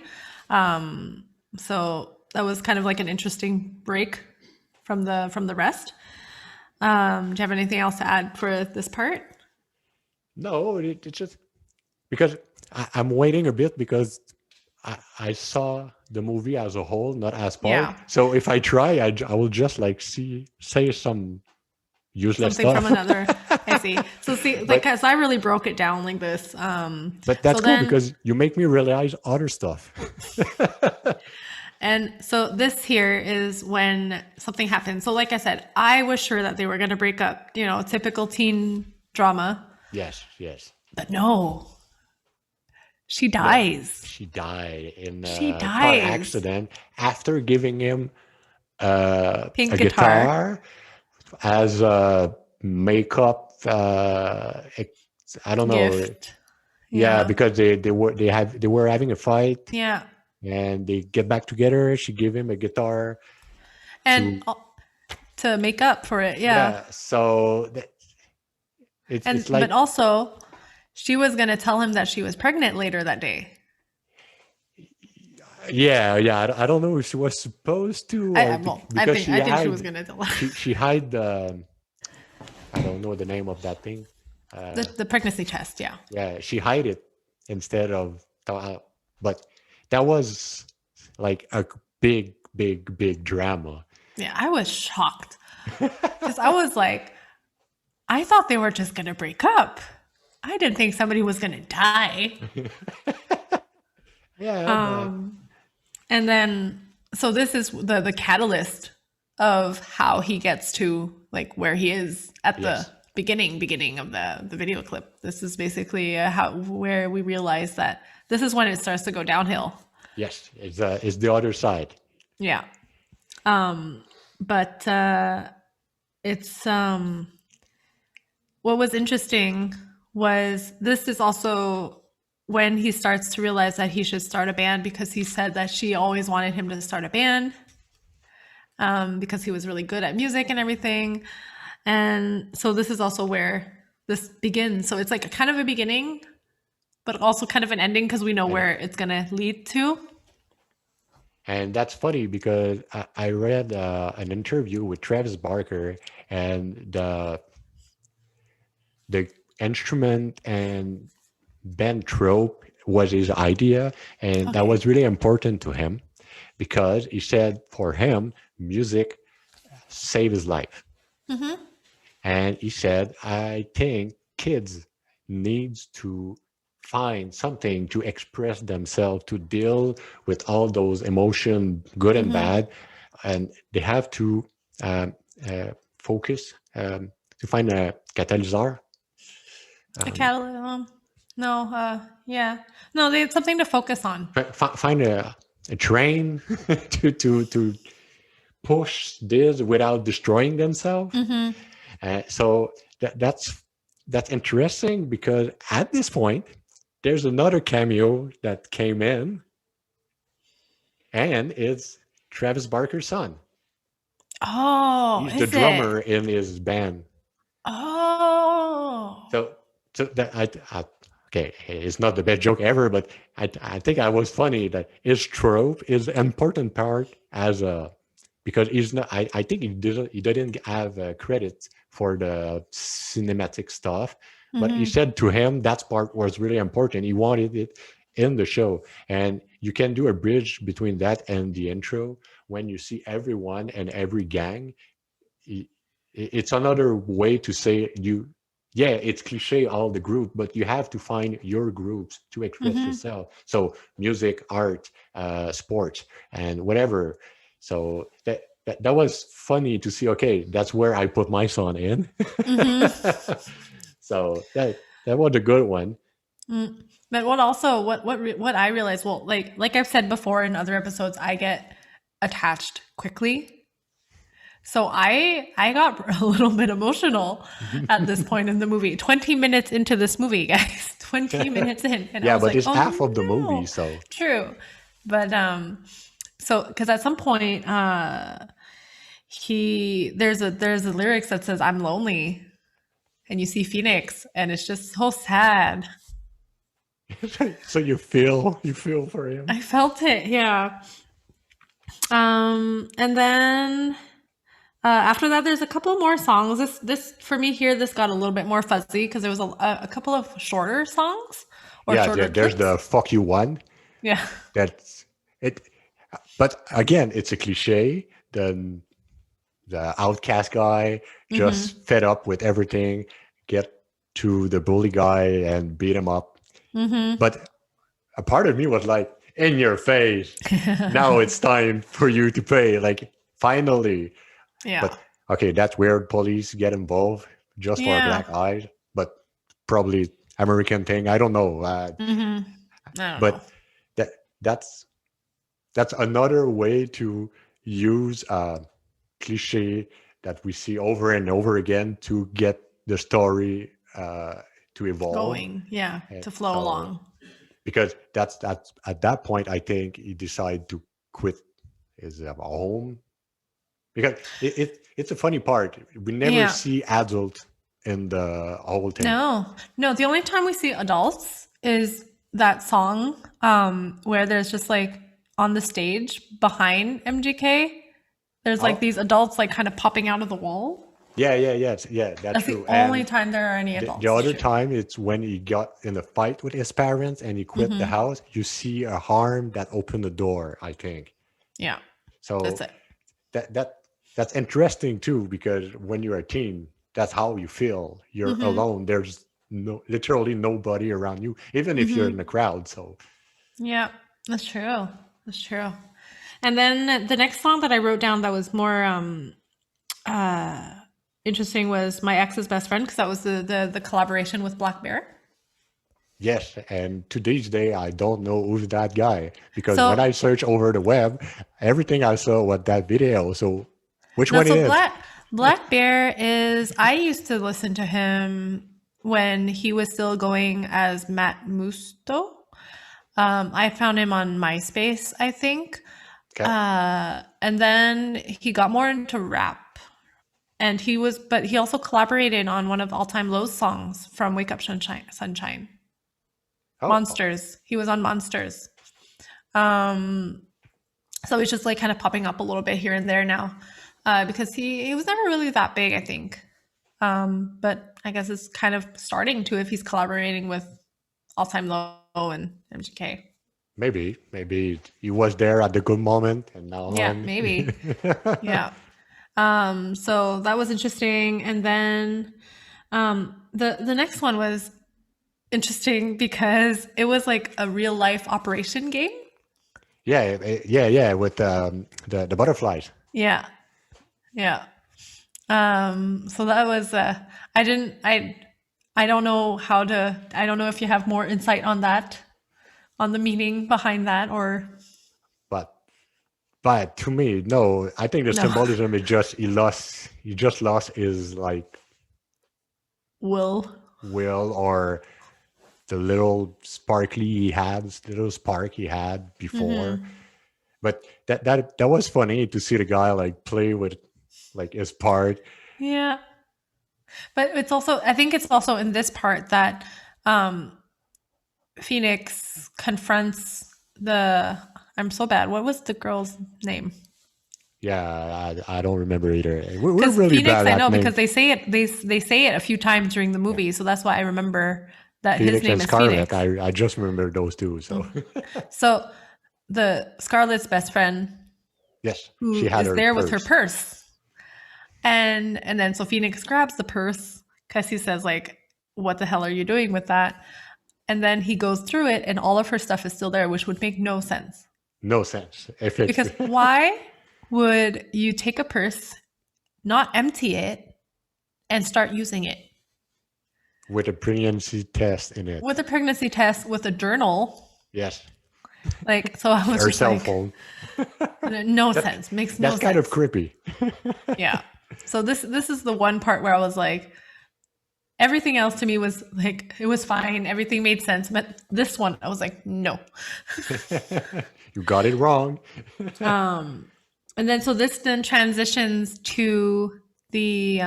So that was kind of like an interesting break from the rest. Do you have anything else to add for this part? No, it's just because I'm waiting a bit, because I saw the movie as a whole, not as part. Yeah. So if I try, I will just like say some useless Something from stuff. another. I see. So see, like, but cause I really broke it down like this. but So that's cool then, because you make me realize other stuff. and so this here is when something happened. So like I said, I was sure that they were going to break up, you know, typical teen drama, Yes, yes. but no, she Yeah, dies. she died in She a car dies. accident after giving him Pink a guitar guitar as a makeup. I don't know. gift. Yeah, Yeah. because they were having a fight Yeah. and they get back together. She gave him a guitar And to to make up for it. Yeah. yeah. So it's And, like but also, she was going to tell him that she was pregnant later that day. yeah. I don't know if she was supposed to or Well, because I think she was going to tell her. she hide the I don't know the name of that thing. The pregnancy test. Yeah. Yeah, she hide it instead of but that was like a big drama. Yeah. I was shocked because I was like, I thought they were just going to break up. I didn't think somebody was going to die. Yeah, but And then, so this is the catalyst of how he gets to like where he is at yes. the beginning of the video clip. This is basically where we realize that this is when it starts to go downhill. Yes, it's the other side. Yeah. But it's what was interesting was this is also when he starts to realize that he should start a band, because he said that she always wanted him to start a band because he was really good at music and everything. And so this is also where this begins. So it's like kind of a beginning, but also kind of an ending because we know where it's going to lead to. And that's funny because I read an interview with Travis Barker, and the instrument and band trope was his idea, and that was really important to him because he said for him music saved his life. And he said, I think kids needs to find something to express themselves, to deal with all those emotions, good and bad, and they have to focus to find a catalyzer. A catalyst? No, yeah. No, they have something to focus on. Find a train to push this without destroying themselves. So that's interesting because at this point, there's another cameo that came in, and it's Travis Barker's son. Oh, He's the drummer in his band. Oh. So that okay, it's not the best joke ever, but I think I was funny that his trope is an important part as a because he's not. I think he didn't have credit for the cinematic stuff, but he said to him that part was really important. He wanted it in the show, and you can do a bridge between that and the intro when you see everyone and every gang. It's another way to say you. Yeah, it's cliche, all the group, but you have to find your groups to express yourself. So music, art, sports, and whatever. So that was funny to see. Okay, that's where I put my son in. So that was a good one. But what I realized, well, like I've said before in other episodes, I get attached quickly. So I got a little bit emotional at this point in the movie. 20 minutes into this movie, guys. 20 minutes in. And Yeah, I was but like, it's oh, half of the no. movie, so True. But so because at some point there's a lyrics that says I'm lonely, and you see Phoenix, and it's just so sad. so you feel for him. I felt it, yeah. And then after that, there's a couple more songs. This for me here, this got a little bit more fuzzy because there was a couple of shorter songs or shorter There's clips. the fuck you one. Yeah. That's it. But again, it's a cliche. The outcast guy Mm-hmm. just fed up with everything, get to the bully guy and beat him up. Mm-hmm. But a part of me was like, in your face. Now it's time for you to pay. Like, finally. Yeah. But okay, that's weird. Police get involved just for a Yeah. black eye, but probably American thing. I don't know. Mm-hmm. I don't know. But that that's that's another way to use a cliche that we see over and over again to get the story to evolve. Going. Yeah. And To flow so along. because that's at that point, I think he decided to quit his home because it's a funny part. We never Yeah. see adult in the whole thing. No. No. The only time we see adults is that song where there's just like on the stage behind MGK, there's like Oh, these adults like kind of popping out of the wall. yeah, that's That's the true. only And time there are any the adults. It's other true. time, it's when he got in a fight with his parents and he quit the Mm-hmm. house. You see a harm that opened the door, I think. Yeah. That's So it. that that that's interesting too, because when you're a teen, that's how you feel. You're Mm-hmm. alone. There's literally nobody around you, even if you're in the Mm-hmm. crowd. So Yeah. That's true. That's true. And then the next song that I wrote down that was more uh interesting was My Ex's Best Friend, because that was the collaboration with Black Bear. yes, and to this day, I don't know who's that guy because when So I search over the web, everything I saw was that video. So which no, one it so is? Black Bear is, I used to listen to him when he was still going as Matt Musto. I found him on MySpace, I think. Okay. And then he got more into rap. And but he also collaborated on one of All Time Low's songs from Wake Up Sunshine. Oh, Monsters. He was on Monsters. Um, so he's just like kind of popping up a little bit here and there now, because he was never really that big, I think. But I guess it's kind of starting to if he's collaborating with All Time Low and MGK. maybe he was there at the good moment, and now Yeah, on. maybe. Yeah. So that was interesting. And then the next one was interesting because it was like a real life operation game. Yeah, with the butterflies. Yeah. Yeah. So that was I didn't I don't know how to, I don't know if you have more insight on that, on the meaning behind that, or But but to me, no. I think the no. symbolism is just he just lost his like Will. will or the little sparkly he had, little spark he had before. Mm-hmm. But that was funny to see the guy like play with like his part. Yeah. But it's also, I think it's also in this part that um Phoenix confronts the, I'm so bad. What was the girl's name? Yeah, I don't remember either. We're Because really Phoenix, bad I at know name. because they say it, they say it a few times during the Yeah. movie, so that's why I remember that his Phoenix name and is Scarlet. Phoenix. I just remember those two. So So the Scarlett's best friend yes, she who had is her there with her purse. purse, and then so Phoenix grabs the purse because he says like, "What the hell are you doing with that?" And then he goes through it, and all of her stuff is still there, which would make no sense. No sense. If it's Because why would you take a purse, not empty it, and start using it? with a pregnancy test in it. With a pregnancy test, with a journal. Yes, Like, so I was her just cell like, phone. no That sense, makes no that's kind of sense. creepy. Yeah. So this is the one part where I was like, everything else to me was like, it was fine, everything made sense, but this one I was like, no. You got it wrong. And then so this then transitions to the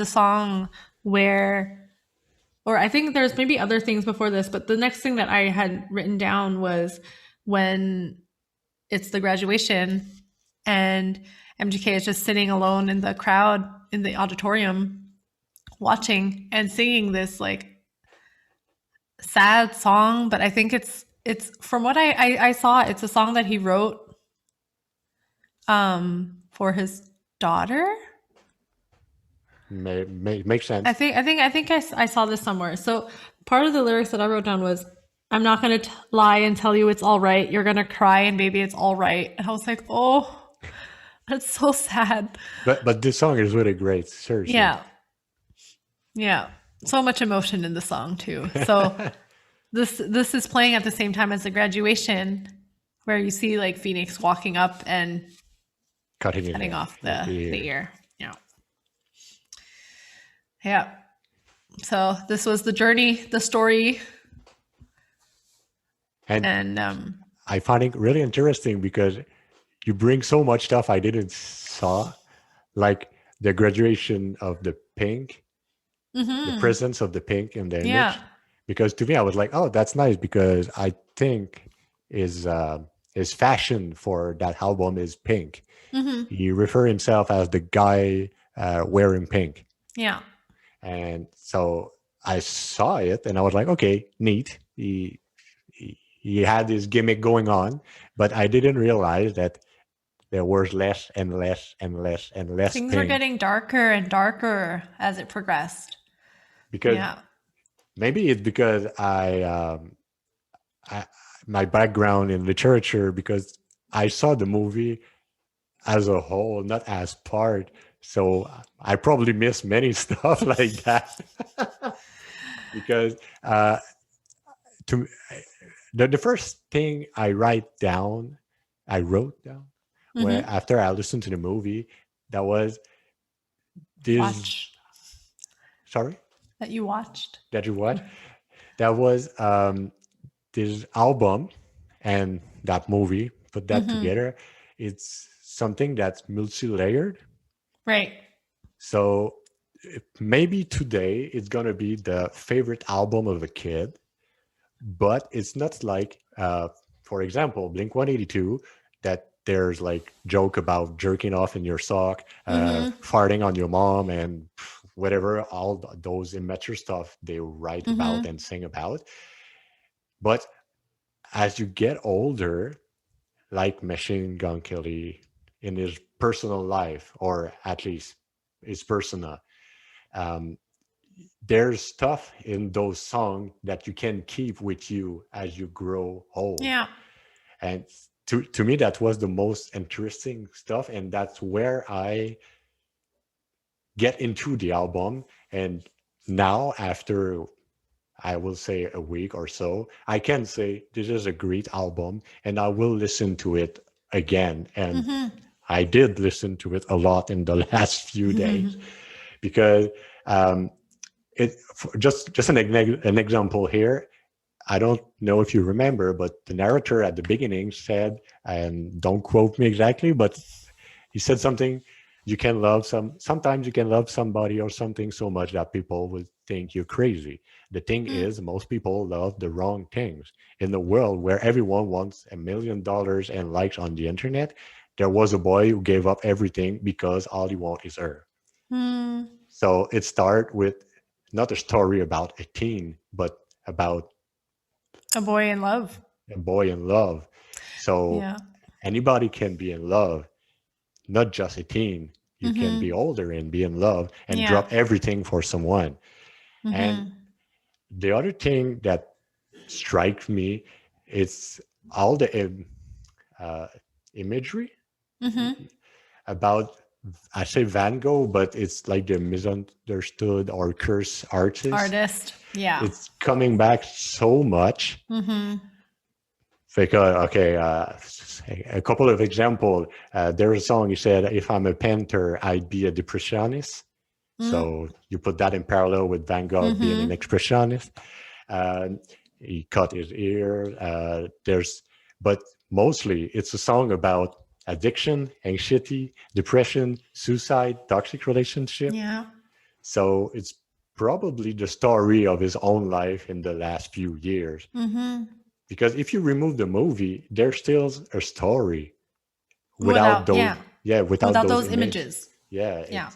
song where, or I think there's maybe other things before this, but the next thing that I had written down was when it's the graduation and MGK is just sitting alone in the crowd in the auditorium watching and singing this like sad song, but I think it's from what I saw, it's a song that he wrote for his daughter. Makes sense. I saw this somewhere. So part of the lyrics that I wrote down was, "I'm not gonna lie and tell you it's all right. You're gonna cry and baby, it's all right." And I was like, oh, that's so sad. But this song is really great, seriously. Yeah, yeah. So much emotion in the song too. So this is playing at the same time as the graduation, where you see like Phoenix walking up and Cutting cutting off the ear. ear. Yeah, yeah. So this was the journey, the story, And and I find it really interesting because you bring so much stuff I didn't saw, like the graduation of the pink, the presence of the pink in the yeah. image. Because to me, I was like, oh, that's nice because I think his fashion for that album is pink. He referred himself as the guy wearing pink. Yeah. And so I saw it and I was like, okay, neat. He had this gimmick going on, but I didn't realize that there was less and less and less and less Things were pink. getting darker and darker as it progressed. Because Yeah. maybe it's because my background in literature, because I saw the movie as a whole, not as part. So I probably missed many stuff like that. Because to the first thing I wrote down when after I listened to the movie, that was this. Watch. Sorry, That you watched. that you what? That was this album and that movie. Put that together. It's something that's multi-layered. Right. So maybe today it's gonna be the favorite album of a kid, but it's not like, for example, Blink 182, that there's like joke about jerking off in your sock, farting on your mom, and whatever, all those immature stuff they write about and sing about. But as you get older, like Machine Gun Kelly in his personal life, or at least his persona, there's stuff in those songs that you can keep with you as you grow old. Yeah. And to me, that was the most interesting stuff. And that's where I get into the album. And now, after I will say a week or so, I can say this is a great album and I will listen to it again. And I did listen to it a lot in the last few days because just an example here. I don't know if you remember, but the narrator at the beginning said, and don't quote me exactly, but he said something, sometimes you can love somebody or something so much that people will think you're crazy. The thing is, most people love the wrong things. In the world where everyone wants $1 million and likes on the internet, there was a boy who gave up everything because all he wants is her. So it started with not a story about a teen, but about a boy in love. A boy in love. So anybody can be in love, not just a teen. You can be older and be in love and drop everything for someone. And the other thing that strikes me is all the imagery about, I say Van Gogh, but it's like the misunderstood or cursed artist. Yeah. It's coming back so much. Because, okay, a couple of examples. There's a song he said, if I'm a painter, I'd be a depressionist. So you put that in parallel with Van Gogh being an expressionist. He cut his ear. But mostly it's a song about addiction, anxiety, depression, suicide, toxic relationship. Yeah. So it's probably the story of his own life in the last few years. Because if you remove the movie, there's still a story without those images. Yeah.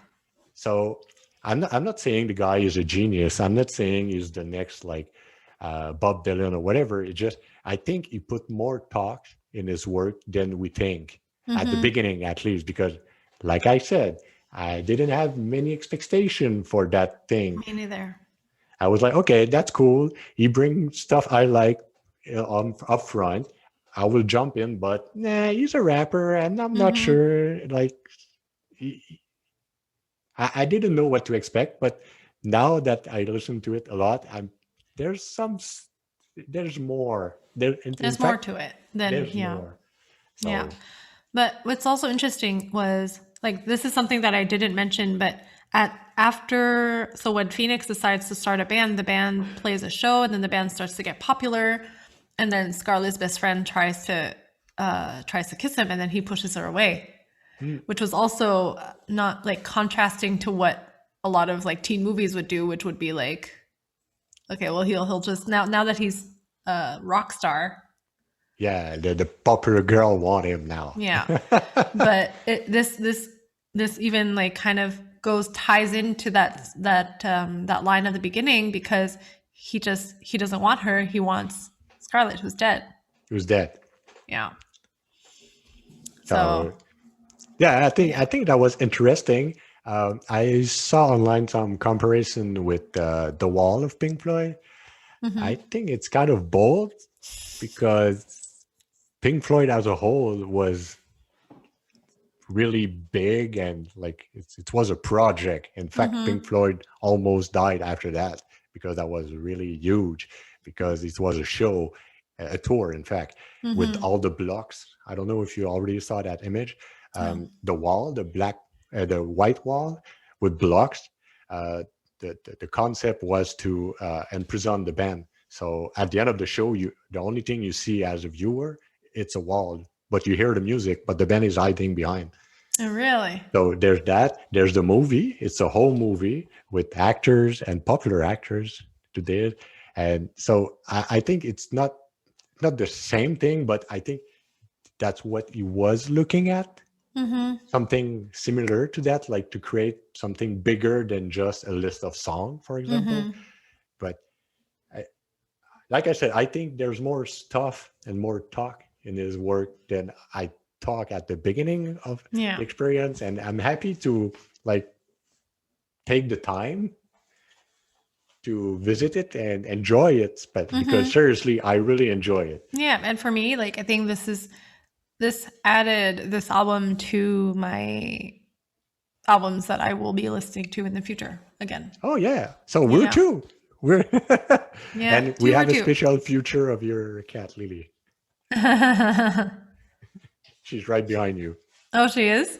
So I'm not saying the guy is a genius. I'm not saying he's the next like Bob Dylan or whatever. I think he put more talk in his work than we think at the beginning, at least, because, like I said, I didn't have many expectation for that thing. Me neither. I was like, okay, that's cool. He brings stuff I like up front. I will jump in, but nah, he's a rapper, and I'm not sure. Like, I didn't know what to expect, but now that I listen to it a lot, there's some, there's more. There's more to it than, there's yeah. more. So, Yeah. But what's also interesting was, like, this is something that I didn't mention, but so when Phoenix decides to start a band, the band plays a show, and then the band starts to get popular, and then Scarlett's best friend tries to kiss him, and then he pushes her away, which was also not, like, contrasting to what a lot of, like, teen movies would do, which would be like, okay, well, he'll just now that he's a rock star. yeah, the popular girl want him now. Yeah. But this even, like, kind of ties into that line at the beginning, because he doesn't want her. He wants Scarlett, who's dead. Who's dead? Yeah. So yeah, I think that was interesting. I saw online some comparison with The Wall of Pink Floyd. I think it's kind of bold, because Pink Floyd as a whole was really big, and like it was a project. In fact, Pink Floyd almost died after that, because that was really huge, because it was a show, a tour, in fact, with all the blocks. I don't know if you already saw that image. The wall, the white wall with blocks. The concept was to imprison the band. So at the end of the show, the only thing you see as a viewer, it's a wall, but you hear the music, but the band is hiding behind. Oh, really? So there's that. There's the movie. It's a whole movie with actors and popular actors today. And so I think it's not the same thing, but I think that's what he was looking at. Something similar to that, like to create something bigger than just a list of songs, for example. But like I said, I think there's more stuff and more talk in his work than I talk at the beginning of the experience. And I'm happy to, like, take the time to visit it and enjoy it, but because seriously, I really enjoy it. Yeah. And for me, like, I think this added this album to my albums that I will be listening to in the future again. Oh yeah. So we're too. We're and we have a special future of your cat, Lili. She's right behind you. Oh, she is?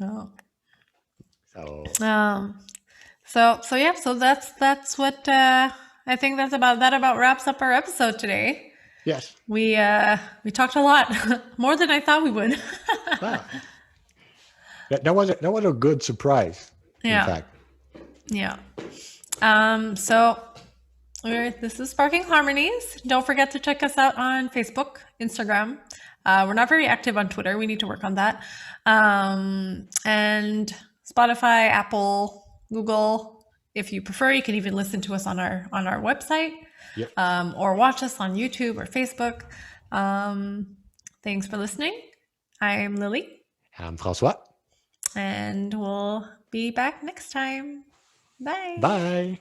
Oh. So yeah, so that's what I think that about wraps up our episode today. Yes. We talked a lot, more than I thought we would. Wow. That was a good surprise. Yeah. In fact. Yeah. So this is Sparking Harmonies. Don't forget to check us out on Facebook, Instagram. We're not very active on Twitter. We need to work on that. And Spotify, Apple, Google. If you prefer, you can even listen to us on our website. Yep. Or watch us on YouTube or Facebook. Thanks for listening. I'm Lili. I'm François. And we'll be back next time. Bye. Bye.